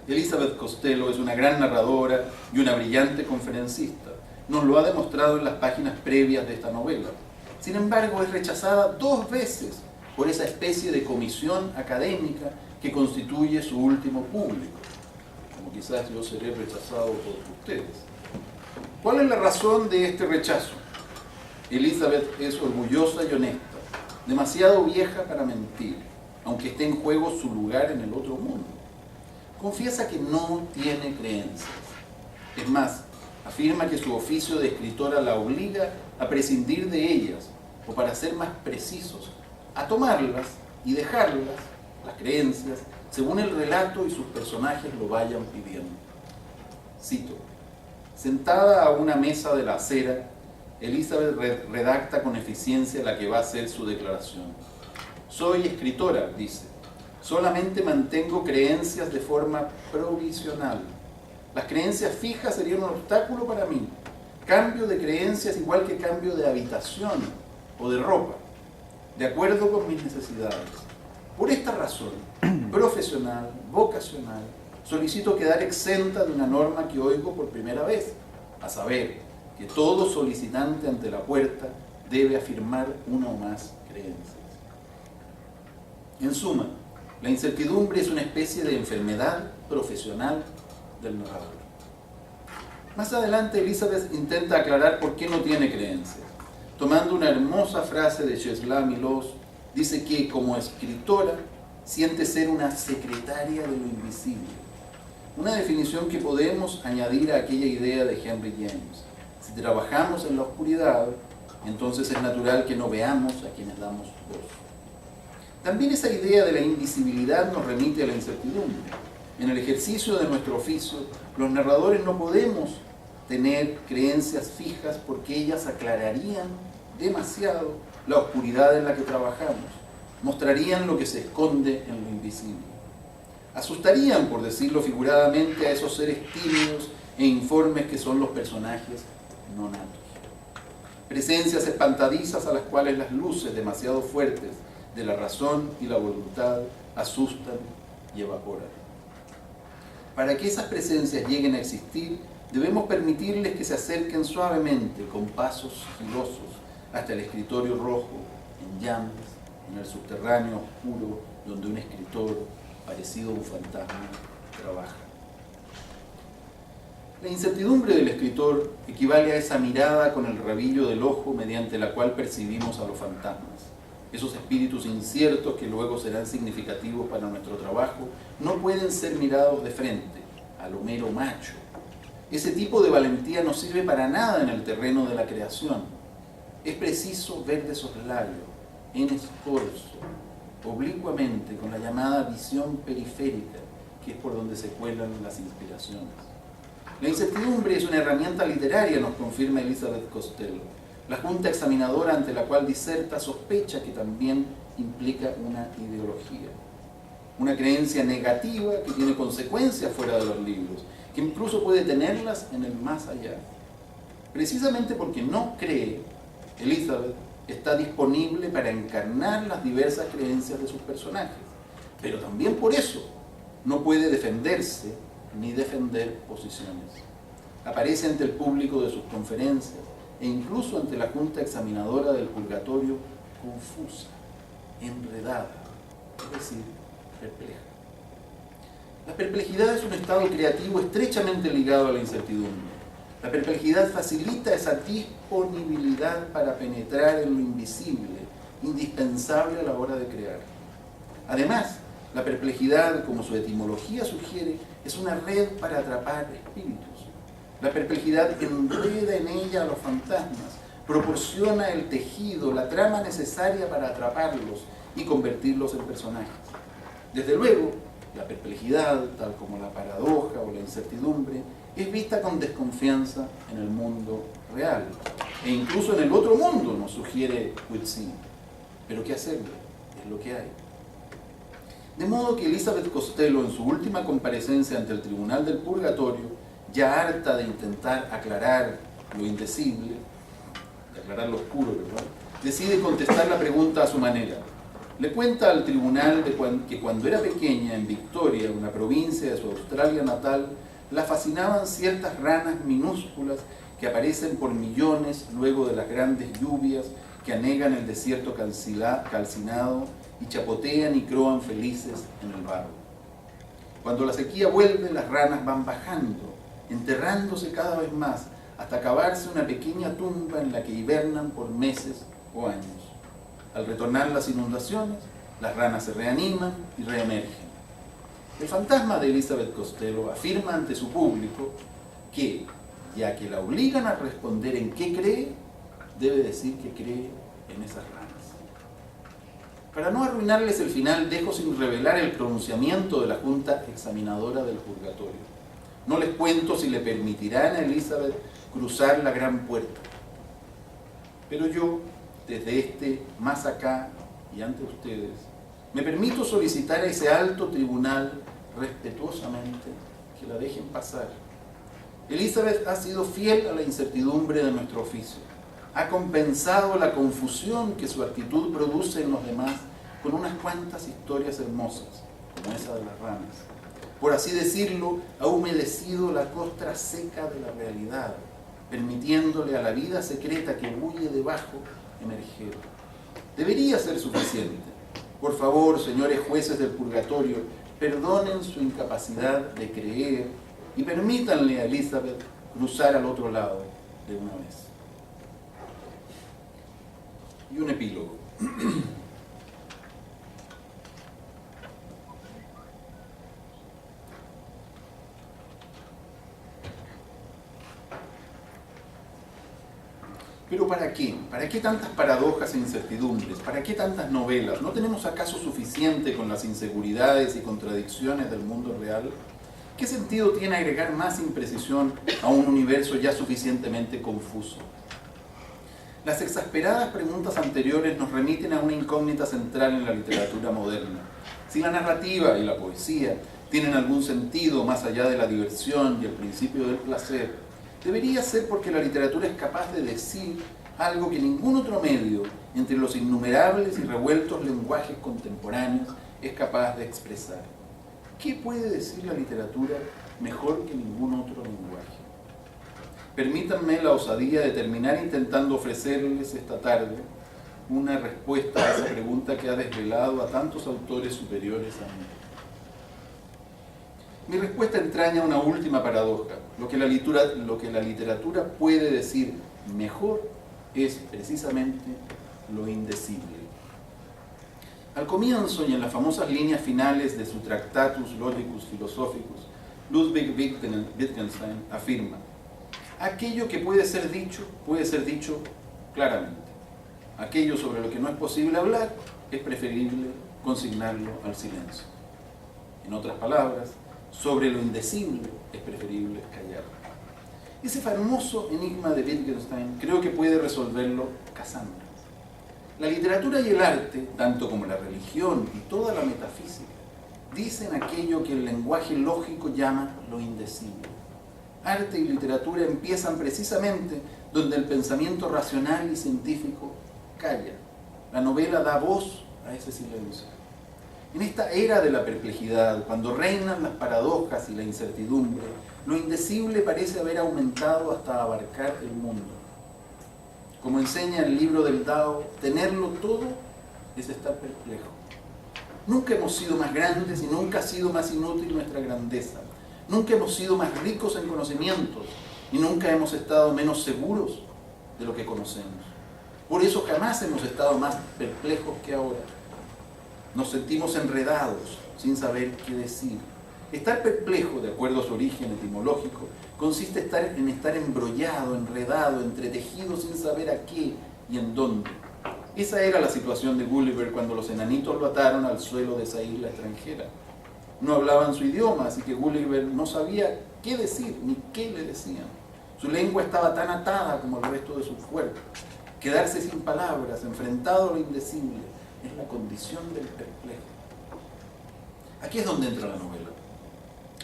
Elizabeth Costello es una gran narradora y una brillante conferencista. Nos lo ha demostrado en las páginas previas de esta novela. Sin embargo, es rechazada 2 veces por esa especie de comisión académica que constituye su último público, como quizás yo seré rechazado por ustedes. ¿Cuál es la razón de este rechazo? Elizabeth es orgullosa y honesta, demasiado vieja para mentir, aunque esté en juego su lugar en el otro mundo. Confiesa que no tiene creencias. Es más, afirma que su oficio de escritora la obliga a prescindir de ellas, o para ser más precisos, a tomarlas y dejarlas, las creencias, según el relato y sus personajes lo vayan pidiendo. Cito: sentada a una mesa de la acera, Elizabeth redacta con eficiencia la que va a ser su declaración. Soy escritora, dice. Solamente mantengo creencias de forma provisional. Las creencias fijas serían un obstáculo para mí. Cambio de creencias igual que cambio de habitación o de ropa, de acuerdo con mis necesidades. Por esta razón, profesional, vocacional, solicito quedar exenta de una norma que oigo por primera vez, a saber, que todo solicitante ante la puerta debe afirmar una o más creencias. En suma, la incertidumbre es una especie de enfermedad profesional del narrador. Más adelante, Elizabeth intenta aclarar por qué no tiene creencias. Tomando una hermosa frase de Czesław Miłosz, dice que, como escritora, siente ser una secretaria de lo invisible. una definición que podemos añadir a aquella idea de Henry James. Si trabajamos en la oscuridad, entonces es natural que no veamos a quienes damos voz. También esa idea de la invisibilidad nos remite a la incertidumbre. En el ejercicio de nuestro oficio, los narradores no podemos tener creencias fijas porque ellas aclararían demasiado la oscuridad en la que trabajamos, mostrarían lo que se esconde en lo invisible. Asustarían, por decirlo figuradamente, a esos seres tímidos e informes que son los personajes no natos. Presencias espantadizas a las cuales las luces demasiado fuertes de la razón y la voluntad asustan y evaporan. Para que esas presencias lleguen a existir, debemos permitirles que se acerquen suavemente, con pasos sigilosos, hasta el escritorio rojo, en llamas, en el subterráneo oscuro, donde un escritor, parecido a un fantasma, trabaja. La incertidumbre del escritor equivale a esa mirada con el rabillo del ojo mediante la cual percibimos a los fantasmas. Esos espíritus inciertos que luego serán significativos para nuestro trabajo no pueden ser mirados de frente, a lo mero macho. Ese tipo de valentía no sirve para nada en el terreno de la creación. Es preciso ver de soslayo, en escorzo, oblicuamente, con la llamada visión periférica, que es por donde se cuelan las inspiraciones. La incertidumbre es una herramienta literaria, nos confirma Elizabeth Costello. La junta examinadora ante la cual diserta sospecha que también implica una ideología, una creencia negativa que tiene consecuencias fuera de los libros, que incluso puede tenerlas en el más allá. Precisamente porque no cree, Elizabeth está disponible para encarnar las diversas creencias de sus personajes, pero también por eso no puede defenderse ni defender posiciones. Aparece ante el público de sus conferencias e incluso ante la junta examinadora del purgatorio confusa, enredada, es decir, perpleja. La perplejidad es un estado creativo estrechamente ligado a la incertidumbre. La perplejidad facilita esa disponibilidad para penetrar en lo invisible, indispensable a la hora de crear. Además, la perplejidad, como su etimología sugiere, es una red para atrapar espíritus. La perplejidad enreda en ella a los fantasmas, proporciona el tejido, la trama necesaria para atraparlos y convertirlos en personajes. Desde luego, la perplejidad, tal como la paradoja o la incertidumbre, es vista con desconfianza en el mundo real, e incluso en el otro mundo, nos sugiere Whitson. Pero ¿qué hacerlo? Es lo que hay. De modo que Elizabeth Costello, en su última comparecencia ante el Tribunal del Purgatorio, ya harta de intentar aclarar lo indecible, de aclarar lo oscuro, ¿verdad?, decide contestar la pregunta a su manera. Le cuenta al tribunal que cuando era pequeña, en Victoria, una provincia de su Australia natal, la fascinaban ciertas ranas minúsculas que aparecen por millones luego de las grandes lluvias que anegan el desierto calcinado y chapotean y croan felices en el barro. Cuando la sequía vuelve, las ranas van bajando, enterrándose cada vez más, hasta cavarse una pequeña tumba en la que hibernan por meses o años. Al retornar las inundaciones, las ranas se reaniman y reemergen. El fantasma de Elizabeth Costello afirma ante su público que, ya que la obligan a responder en qué cree, debe decir que cree en esas ranas. Para no arruinarles el final, dejo sin revelar el pronunciamiento de la junta examinadora del purgatorio. No les cuento si le permitirán a Elizabeth cruzar la gran puerta. Pero yo, desde este más acá y ante ustedes, me permito solicitar a ese alto tribunal respetuosamente que la dejen pasar. Elizabeth ha sido fiel a la incertidumbre de nuestro oficio. Ha compensado la confusión que su actitud produce en los demás con unas cuantas historias hermosas, como esa de las ranas. Por así decirlo, ha humedecido la costra seca de la realidad, permitiéndole a la vida secreta que bulle debajo emerger. Debería ser suficiente. Por favor, señores jueces del purgatorio, perdonen su incapacidad de creer y permítanle a Elizabeth cruzar al otro lado de una vez. Y un epílogo. Pero ¿para qué? ¿Para qué tantas paradojas e incertidumbres? ¿Para qué tantas novelas? ¿No tenemos acaso suficiente con las inseguridades y contradicciones del mundo real? ¿Qué sentido tiene agregar más imprecisión a un universo ya suficientemente confuso? Las exasperadas preguntas anteriores nos remiten a una incógnita central en la literatura moderna. Si la narrativa y la poesía tienen algún sentido más allá de la diversión y el principio del placer, debería ser porque la literatura es capaz de decir algo que ningún otro medio, entre los innumerables y revueltos lenguajes contemporáneos, es capaz de expresar. ¿Qué puede decir la literatura mejor que ningún otro lenguaje? Permítanme la osadía de terminar intentando ofrecerles esta tarde una respuesta a esa pregunta que ha desvelado a tantos autores superiores a mí. Mi respuesta entraña una última paradoja. Lo que la literatura puede decir mejor es precisamente lo indecible. Al comienzo y en las famosas líneas finales de su Tractatus Logicus Philosophicus, Ludwig Wittgenstein afirma: aquello que puede ser dicho claramente. Aquello sobre lo que no es posible hablar, es preferible consignarlo al silencio. En otras palabras, sobre lo indecible es preferible callar. Ese famoso enigma de Wittgenstein creo que puede resolverlo Cassandra. La literatura y el arte, tanto como la religión y toda la metafísica, dicen aquello que el lenguaje lógico llama lo indecible. Arte y literatura empiezan precisamente donde el pensamiento racional y científico calla. La novela da voz a ese silencio. En esta era de la perplejidad, cuando reinan las paradojas y la incertidumbre, lo indecible parece haber aumentado hasta abarcar el mundo. Como enseña el libro del Tao, tenerlo todo es estar perplejo. Nunca hemos sido más grandes y nunca ha sido más inútil nuestra grandeza. Nunca hemos sido más ricos en conocimientos y nunca hemos estado menos seguros de lo que conocemos. Por eso jamás hemos estado más perplejos que ahora. Nos sentimos enredados sin saber qué decir. Estar perplejo, de acuerdo a su origen etimológico, consiste en estar embrollado, enredado, entretejido sin saber a qué y en dónde. Esa era la situación de Gulliver cuando los enanitos lo ataron al suelo de esa isla extranjera. No hablaban su idioma, así que Gulliver no sabía qué decir ni qué le decían. Su lengua estaba tan atada como el resto de su cuerpo. Quedarse sin palabras, enfrentado a lo indecible, es la condición del perplejo. Aquí es donde entra la novela.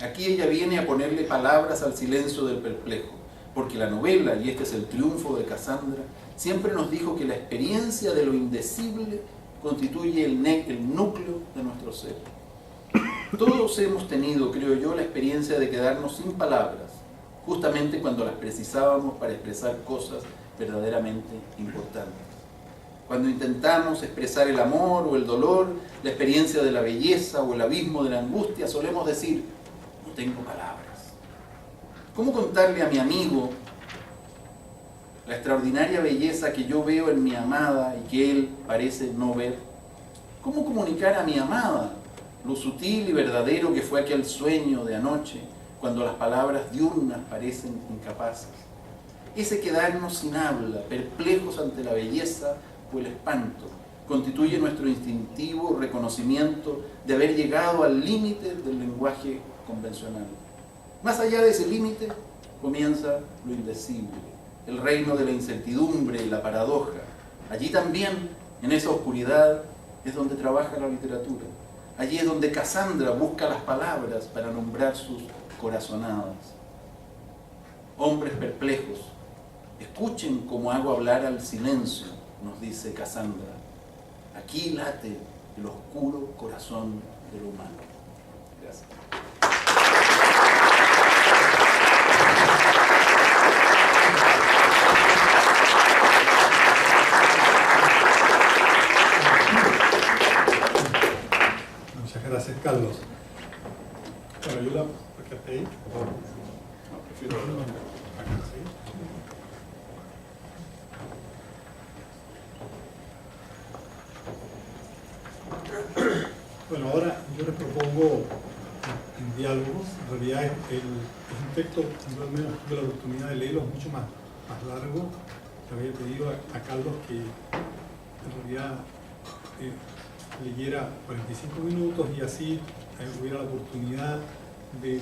Aquí ella viene a ponerle palabras al silencio del perplejo, porque la novela, y este es el triunfo de Cassandra, siempre nos dijo que la experiencia de lo indecible constituye el núcleo de nuestro ser. Todos hemos tenido, creo yo, la experiencia de quedarnos sin palabras, justamente cuando las precisábamos para expresar cosas verdaderamente importantes. Cuando intentamos expresar el amor o el dolor, la experiencia de la belleza o el abismo de la angustia, solemos decir: no tengo palabras. ¿Cómo contarle a mi amigo la extraordinaria belleza que yo veo en mi amada y que él parece no ver? ¿Cómo comunicar a mi amada lo sutil y verdadero que fue aquel sueño de anoche, cuando las palabras diurnas parecen incapaces? Ese quedarnos sin habla, perplejos ante la belleza o el espanto, constituye nuestro instintivo reconocimiento de haber llegado al límite del lenguaje convencional. Más allá de ese límite comienza lo indecible, el reino de la incertidumbre y la paradoja. Allí también, en esa oscuridad, es donde trabaja la literatura. Allí es donde Cassandra busca las palabras para nombrar sus corazonadas. Hombres perplejos, escuchen cómo hago hablar al silencio, nos dice Cassandra. Aquí late el oscuro corazón de lo humano. Gracias. Muchas gracias, Carlos. Bueno, yo la acá ahí. No, prefiero Acá, ¿sí? Bueno, ahora yo les propongo en diálogos. En realidad es un texto, yo al menos tuve la oportunidad de leerlo, mucho más largo, le había pedido a Carlos que en realidad leyera 45 minutos y así hubiera la oportunidad de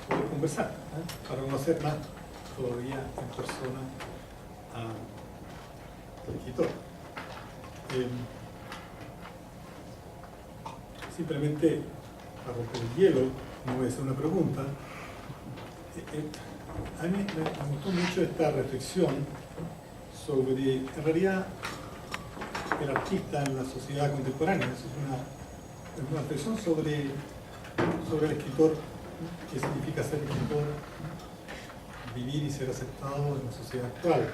poder conversar, para conocer más todavía en persona al escritor. Simplemente para romper el hielo, no voy a hacer una pregunta. A mí me gustó mucho esta reflexión sobre, en realidad, el artista en la sociedad contemporánea. Es una reflexión sobre el escritor, qué significa ser escritor, vivir y ser aceptado en la sociedad actual.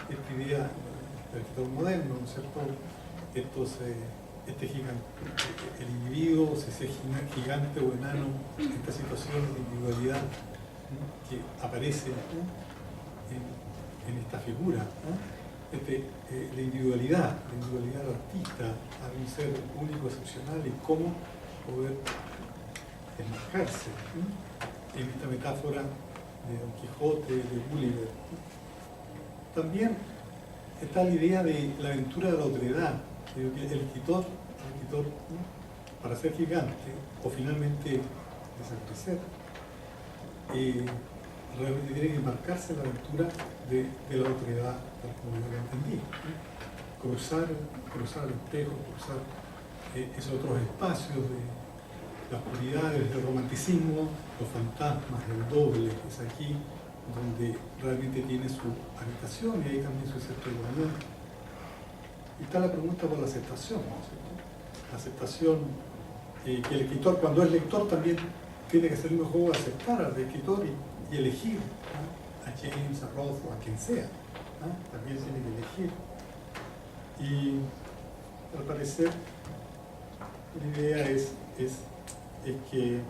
Esta idea del escritor moderno, ¿no es cierto? Este gigante, el individuo, si sea gigante o enano, esta situación de individualidad que aparece en esta figura, la individualidad del artista, a un ser único, excepcional, y cómo poder enmarcarse en esta metáfora de Don Quijote, de Gulliver. También está la idea de la aventura de la otredad. Creo que el escritor, para ser gigante o finalmente desaparecer, realmente tiene que embarcarse en la aventura de la otredad, tal como yo lo entendí. Cruzar el espejo, cruzar esos otros espacios de la oscuridad, del romanticismo, los fantasmas, el doble, que es aquí donde realmente tiene su habitación y ahí también su exceptualidad. Y está la pregunta por la aceptación, ¿no? La aceptación que el escritor, cuando es lector, también tiene que ser un juego de aceptar al escritor y elegir, ¿no? A James, a Roth o a quien sea, ¿no? También tiene que elegir. Y al parecer la idea es que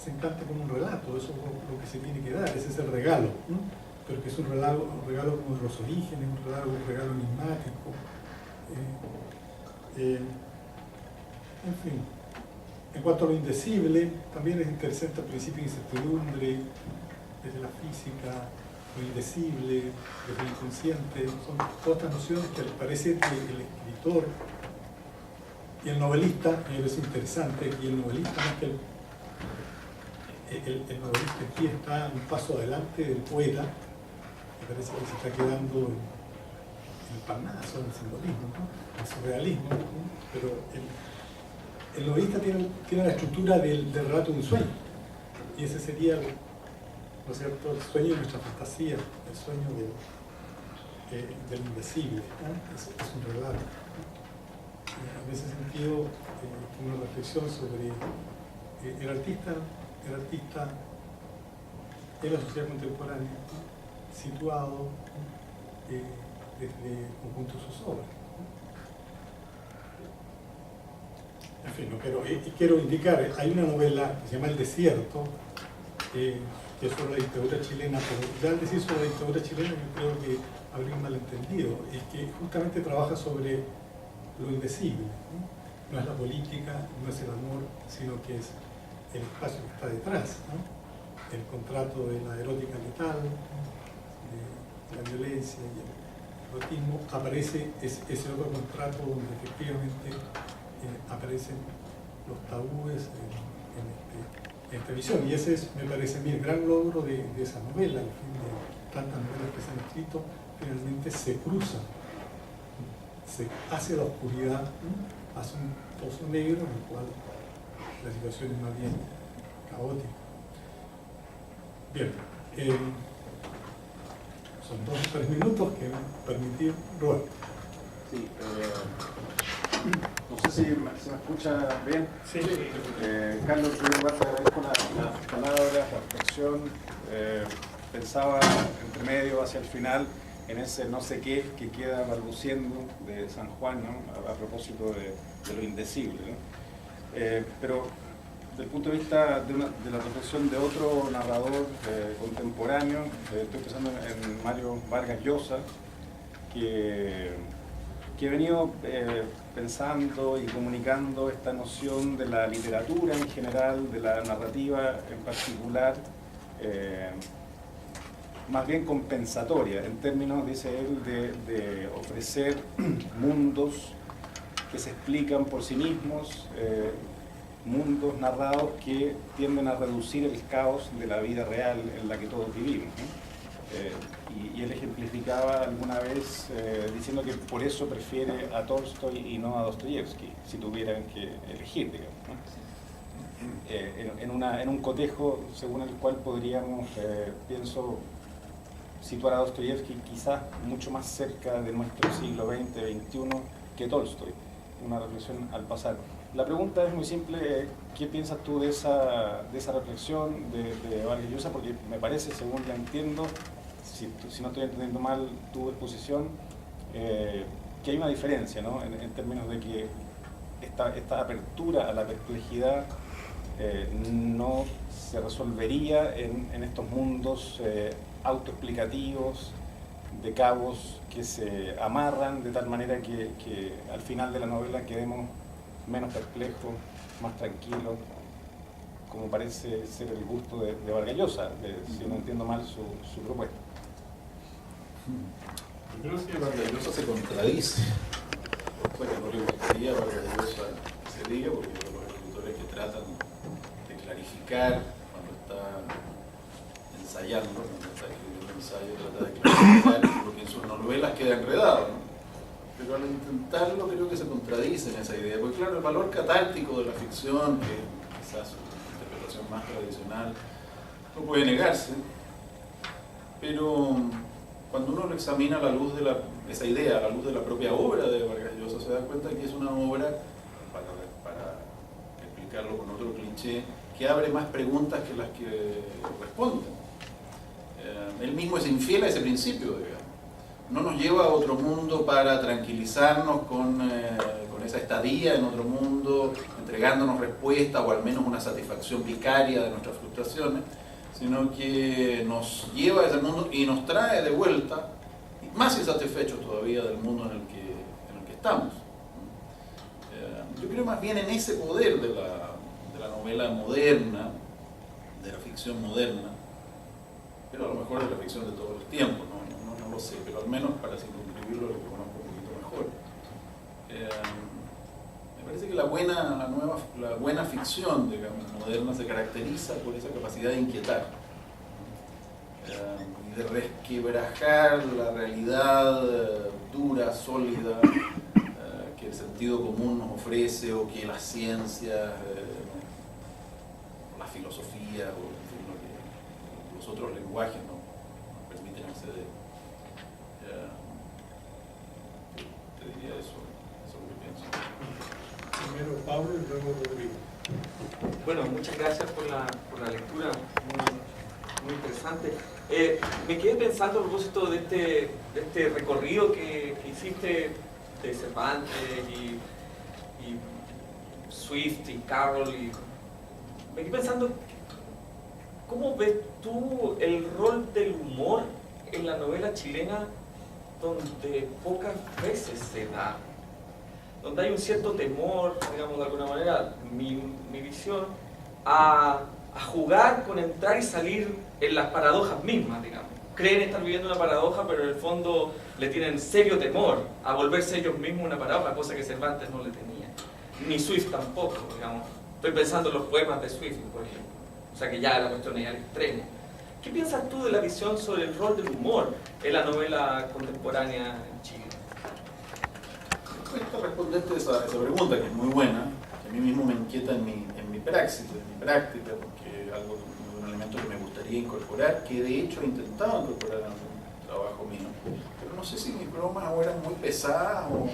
se encanta con un relato, eso es lo que se tiene que dar, ese es el regalo, ¿no? Pero que es un regalo como de los orígenes, un regalo enigmático. En fin, en cuanto a lo indecible, también es interesante el principio de incertidumbre, desde la física, lo indecible, desde el inconsciente, son todas estas nociones que parece que el escritor y el novelista, y es interesante, y el novelista más que el novelista aquí está un paso adelante del poeta, me parece que se está quedando en el Parnaso, en el simbolismo, ¿no? El surrealismo, ¿no? Pero el novelista tiene la estructura del relato de un sueño, y ese sería, ¿no es cierto?, el sueño de nuestra fantasía, el sueño del indecible, ¿no? Es un relato. En ese sentido, una reflexión sobre el artista en la sociedad contemporánea, situado desde el conjunto de sus obras. En fin, quiero indicar, hay una novela que se llama El Desierto, que es sobre la dictadura chilena, pero ya al decir sobre la dictadura chilena yo creo que habría un malentendido, es que justamente trabaja sobre lo indecible, ¿no? No es la política, no es el amor, sino que es el espacio que está detrás, ¿no? El contrato de la erótica letal, de la violencia y el erotismo, aparece ese otro contrato donde efectivamente aparecen los tabúes en esta visión, y ese es, me parece a mí, el gran logro de esa novela. Al fin de tantas novelas que se han escrito, finalmente se cruzan, se hace la oscuridad, hace un pozo negro en el cual la situación es más bien caótica. Bien, son 2 o 3 minutos que me han permitido, Roberto. Sí, no sé si me escucha bien. Sí. Carlos, yo te agradezco las palabras, la reflexión. Pensaba entre medio, hacia el final, en ese no sé qué que queda balbuciendo de San Juan, ¿no? A propósito de lo indecible, ¿no? Pero desde el punto de vista de la reflexión de otro narrador contemporáneo, estoy pensando en Mario Vargas Llosa, que he venido pensando y comunicando esta noción de la literatura en general, de la narrativa en particular, más bien compensatoria, en términos, dice él, de ofrecer mundos que se explican por sí mismos, mundos narrados que tienden a reducir el caos de la vida real en la que todos vivimos, ¿no? Y él ejemplificaba alguna vez diciendo que por eso prefiere a Tolstoy y no a Dostoyevsky, si tuvieran que elegir, digamos, ¿no? En un cotejo según el cual podríamos, pienso, situar a Dostoyevsky quizás mucho más cerca de nuestro siglo XX, XXI que Tolstoy. Una reflexión al pasar. La pregunta es muy simple: ¿qué piensas tú de esa reflexión de Vargas Llosa? Porque me parece, según la entiendo, si no estoy entendiendo mal tu exposición, que hay una diferencia, ¿no? En términos de que esta apertura a la perplejidad no se resolvería en estos mundos autoexplicativos, de cabos que se amarran de tal manera que al final de la novela quedemos menos perplejos, más tranquilos, como parece ser el gusto de Vargas Llosa, si no entiendo mal su propuesta. Yo creo que Vargas Llosa se contradice. O sea, que no le gustaría a Vargas Llosa que se diga, porque los escritores que tratan de clarificar cuando está ensayando, cuando está escribiendo un ensayo, trata de clarificar, porque en sus novelas queda enredado, ¿no? Pero al intentarlo creo que se contradice en esa idea, porque claro, el valor catártico de la ficción, que quizás su interpretación más tradicional, no puede negarse, pero cuando uno lo examina a la luz de esa idea, a la luz de la propia obra de Vargas Llosa, se da cuenta que es una obra, para explicarlo con otro cliché, que abre más preguntas que las que responden. Él mismo es infiel a ese principio, digamos. No nos lleva a otro mundo para tranquilizarnos con esa estadía en otro mundo, entregándonos respuesta o al menos una satisfacción vicaria de nuestras frustraciones, sino que nos lleva a ese mundo y nos trae de vuelta, más insatisfechos todavía del mundo en el que estamos. Yo creo más bien en ese poder de la novela moderna, de la ficción moderna, pero a lo mejor de la ficción de todos los tiempos, no lo sé, pero al menos para circunscribirlo lo conozco un poquito mejor. Me parece que la buena ficción, digamos, moderna se caracteriza por esa capacidad de inquietar y de resquebrajar la realidad dura, sólida, que el sentido común nos ofrece, o que la ciencia, la filosofía, o en fin, los otros lenguajes nos permiten acceder. Te diría eso es lo que pienso. Primero Pablo y luego Rodrigo. Bueno, muchas gracias por la lectura, muy interesante. Me quedé pensando a propósito de este recorrido que hiciste de Cervantes y Swift y Carroll, y me quedé pensando, ¿cómo ves tú el rol del humor en la novela chilena, donde pocas veces se da? Donde hay un cierto temor, digamos de alguna manera, mi visión, a jugar con entrar y salir en las paradojas mismas, digamos. Creen estar viviendo una paradoja, pero en el fondo le tienen serio temor a volverse ellos mismos una paradoja, cosa que Cervantes no le tenía. Ni Swift tampoco, digamos. Estoy pensando en los poemas de Swift, por ejemplo. O sea que ya la cuestión es al extremo. ¿Qué piensas tú de la visión sobre el rol del humor en la novela contemporánea en Chile? Cuesta responderte esa pregunta, que es muy buena, que a mí mismo me inquieta en mi praxis, en mi práctica, porque es un elemento que me gustaría incorporar, que de hecho he intentado incorporar en algún trabajo mío. Pero no sé si mis bromas ahora eran muy pesadas o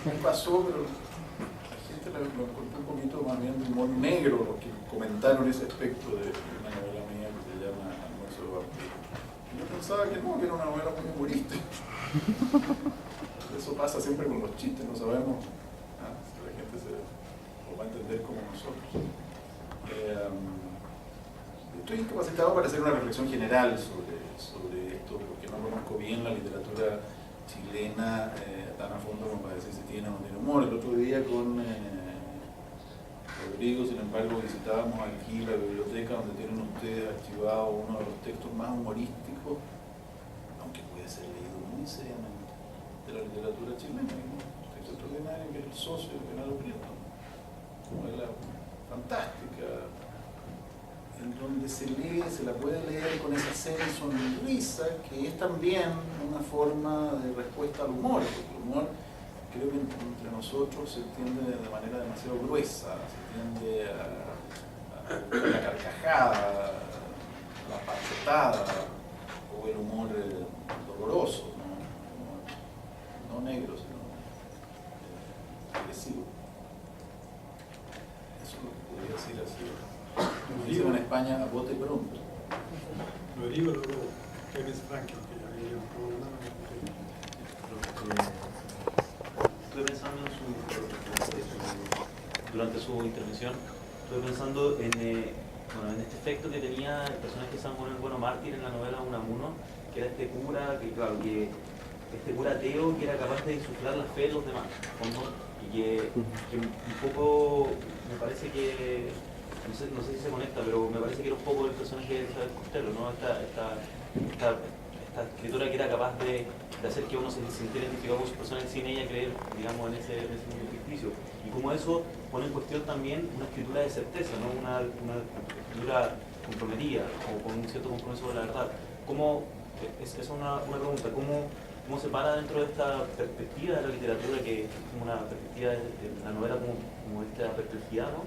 qué pasó, pero la gente lo encontró un poquito más bien de humor negro, los que comentaron ese aspecto de una novela mía que se llama Almuerzo de Vampiros. Y yo pensaba que no, que era una novela muy humorística. Eso pasa siempre con los chistes, no sabemos si la gente lo va a entender como nosotros. Estoy incapacitado para hacer una reflexión general sobre esto, porque no conozco bien la literatura chilena tan a fondo como para decir si tiene o no tiene humor. El otro día con Rodrigo, sin embargo, visitábamos aquí la biblioteca donde tienen ustedes archivado uno de los textos más humorísticos que puede ser leído muy seriamente de la literatura chilena. Hay un texto extraordinario que es El socio de Bernardo Prieto, novela fantástica, en donde se la puede leer con esa seria sonrisa, que es también una forma de respuesta al humor, porque el humor creo que entre nosotros se tiende de manera demasiado gruesa, se tiende a la carcajada, a la pachotada, o el humor doloroso, no negro, sino agresivo. Eso es lo que podría decir así. Como dicen en España, a bote pronto. Lo digo luego, Clemens Franklin, que ya había un problema. Estuve pensando durante su intervención, estuve pensando en este efecto que tenía el personaje de San Juan el Bueno Mártir en la novela Unamuno, que era este cura, este cura ateo que era capaz de insuflar la fe de los demás, ¿no? Y que un poco me parece que, no sé si se conecta, pero me parece que era un poco el personaje de Isabel Costello, ¿no? Esta escritora que era capaz de hacer que uno se sintiera identificado con su personaje sin ella creer, digamos, en ese mundo ficticio. Y como eso pone en cuestión también una escritura de certeza, ¿no? Una escritura comprometida o con un cierto compromiso de la verdad. Esa es una pregunta, ¿cómo se para dentro de esta perspectiva de la literatura, que es como una perspectiva de la novela como esta perspectiva, ¿no?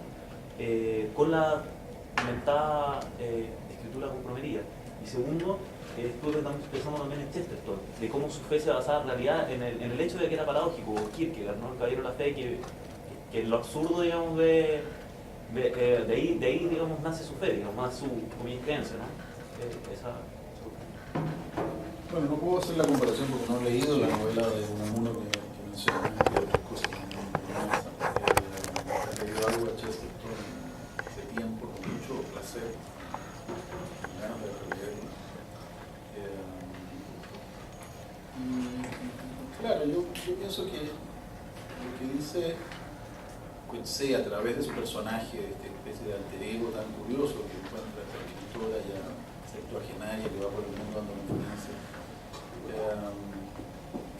Con la inventada escritura comprometida? Y segundo, estuve pensando también en Chesterton, de cómo su fe se basaba en realidad en el hecho de que era paradójico, Kierkegaard, ¿no? El caballero de la fe, que lo absurdo, digamos, de ahí, digamos, nace su fe, digamos, más su creencia, ¿no? Bueno, no puedo hacer la comparación porque no he leído la novela de Unamuno que menciona, y otras cosas. He leído algo de Chesterton hace tiempo, con mucho placer, con ganas de releerlo. Claro, yo pienso que lo que dice Coetzee a través de su personaje, de esta especie de alter ego tan curioso que encuentra esta escritora ya septuagenaria que va por el mundo dando conferencias,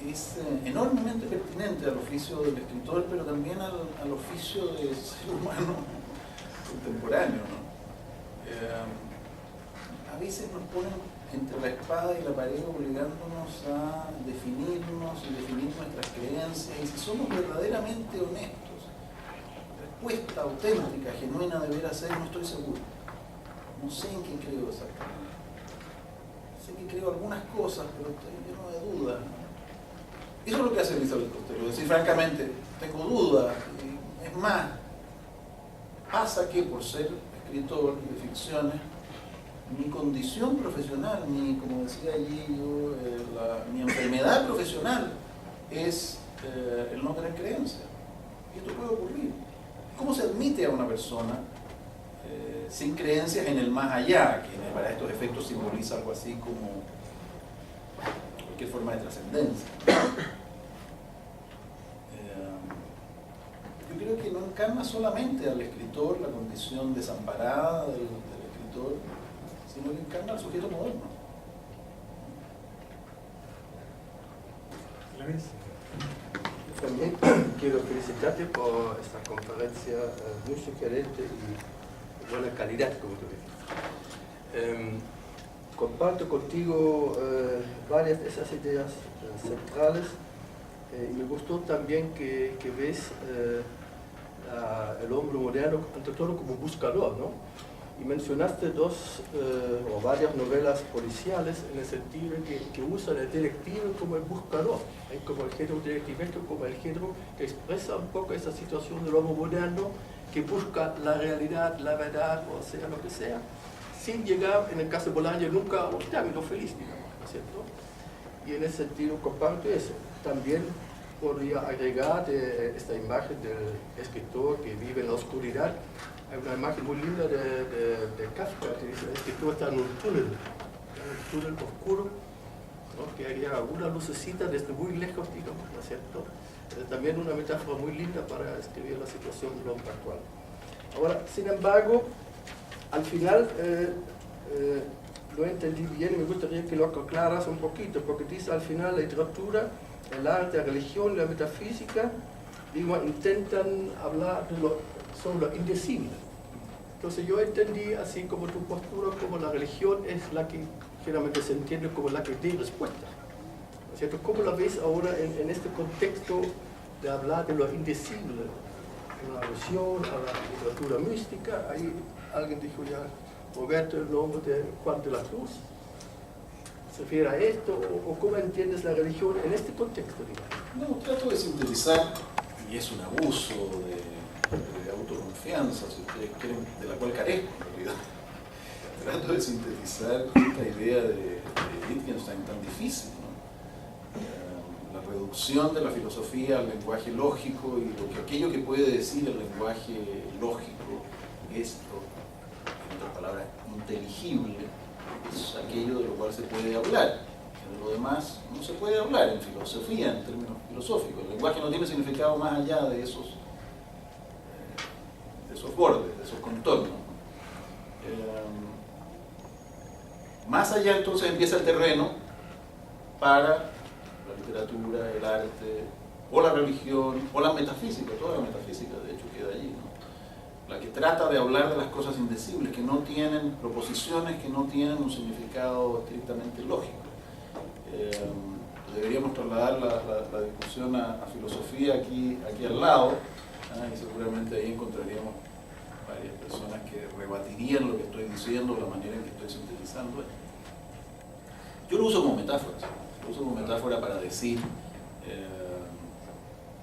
es enormemente pertinente al oficio del escritor, pero también al oficio del ser humano contemporáneo, ¿no? A veces nos ponen entre la espada y la pared obligándonos a definirnos y definir nuestras creencias, y si somos verdaderamente honestos, respuesta auténtica, genuina deberá ser, no estoy seguro. No sé en qué creo exactamente. Sé que creo algunas cosas, pero estoy lleno de dudas. Eso es lo que hace Elizabeth Costello, decir francamente, tengo dudas. Es más, pasa que por ser escritor de ficciones, mi condición profesional, como decía allí yo, mi enfermedad profesional es el no tener creencia. Y esto puede ocurrir. ¿Cómo se admite a una persona sin creencias en el más allá, que para estos efectos simboliza algo así como cualquier forma de trascendencia? Yo creo que no encarna solamente al escritor la condición desamparada del escritor, sino que encarna al sujeto moderno. También quiero felicitarte por esta conferencia muy sugerente y buena calidad, como tú dices. Comparto contigo varias de esas ideas centrales y me gustó también que ves el hombre moderno ante todo como buscador, ¿no? Y mencionaste dos o varias novelas policiales en el sentido que usan el detective como el buscador, como el género detectivesco, como el género que expresa un poco esa situación del hombre moderno que busca la realidad, la verdad, o sea, lo que sea, sin llegar, en el caso de Bolaño, nunca a un término feliz, digamos, ¿no es cierto? Y en ese sentido comparto eso. También podría agregar esta imagen del escritor que vive en la oscuridad. Hay una imagen muy linda de Kafka, que dice, el escritor está en un túnel oscuro, ¿no? Que hay alguna lucecita desde muy lejos, digamos, ¿no es cierto? También una metáfora muy linda para describir la situación del hombre actual. Ahora, sin embargo, al final lo he entendí bien y me gustaría que lo aclaras un poquito, porque dice al final la literatura, el arte, la religión, la metafísica, digo, intentan hablar sobre lo indecible. Entonces yo entendí así como tu postura, como la religión es la que generalmente se entiende como la que dé respuesta. ¿No es cierto? ¿Cómo la ves ahora en este contexto de hablar de lo indecible? Una alusión a la literatura mística, ahí alguien dijo ya, Roberto, el nombre de Juan de la Cruz, ¿se refiere a esto? ¿O cómo entiendes la religión en este contexto, digamos? No, trato de sintetizar, y es un abuso de autoconfianza, si ustedes quieren, de la cual carezco en realidad. Trato de sintetizar esta idea de Wittgenstein tan difícil, ¿no? La reducción de la filosofía al lenguaje lógico y aquello que puede decir el lenguaje lógico, esto, en otras palabras, inteligible, es aquello de lo cual se puede hablar. De lo demás no se puede hablar en filosofía, en términos filosóficos. El lenguaje no tiene significado más allá de esos bordes, de esos contornos. Más allá entonces empieza el terreno para la literatura, el arte, o la religión, o la metafísica. Toda la metafísica de hecho queda allí, ¿no? La que trata de hablar de las cosas indecibles, que no tienen proposiciones, que no tienen un significado estrictamente lógico. Deberíamos trasladar la discusión a filosofía aquí al lado, y seguramente ahí encontraríamos varias personas que rebatirían lo que estoy diciendo, la manera en que estoy sintetizando esto. Yo lo uso como metáfora, lo uso como metáfora para decir,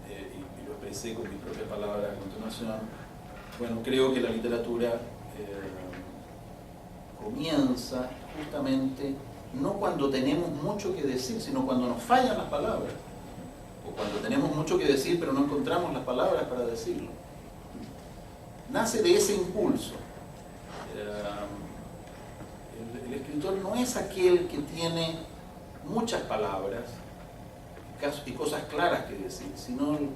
y lo expresé con mis propias palabras a continuación. Bueno, creo que la literatura comienza justamente no cuando tenemos mucho que decir, sino cuando nos fallan las palabras, o cuando tenemos mucho que decir pero no encontramos las palabras para decirlo. Nace de ese impulso. El escritor no es aquel que tiene muchas palabras y cosas claras que decir, sino el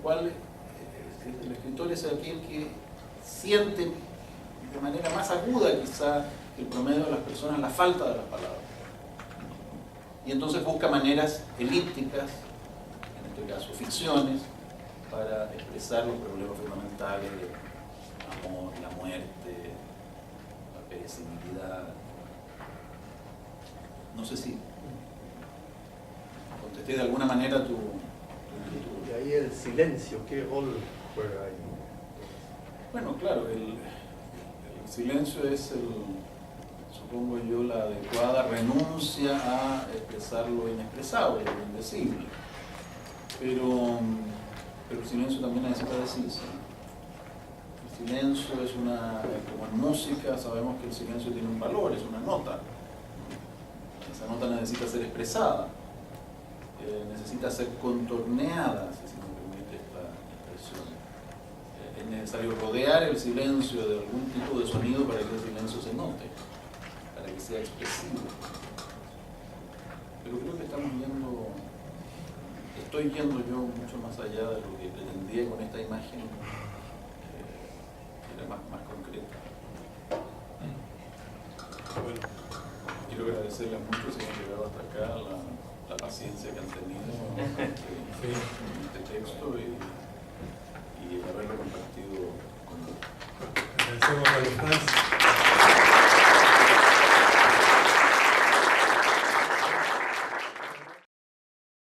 escritor es aquel que siente de manera más aguda quizá que el promedio de las personas la falta de las palabras. Y entonces busca maneras elípticas, en este caso ficciones, para expresar los problemas fundamentales del amor, la muerte, la perecibilidad. No sé si contesté de alguna manera tu inquietud. Y ahí el silencio, ¿qué rol juega ahí? Bueno, claro, el silencio es supongo yo, la adecuada renuncia a expresar lo inexpresable, lo indecible. Pero el silencio también necesita decirse. El silencio es como en música sabemos que el silencio tiene un valor, es una nota. Esa nota necesita ser expresada, necesita ser contorneada, si se me permite esta expresión. Es necesario rodear el silencio de algún tipo de sonido para que el silencio se note, para que sea expresivo. Pero creo que estoy yendo yo mucho más allá de lo que pretendía con esta imagen, que era más concreta. Bueno, quiero agradecerles mucho si han llegado hasta acá, la paciencia que han tenido en este texto y haberlo compartido con Agradecemos a los fans.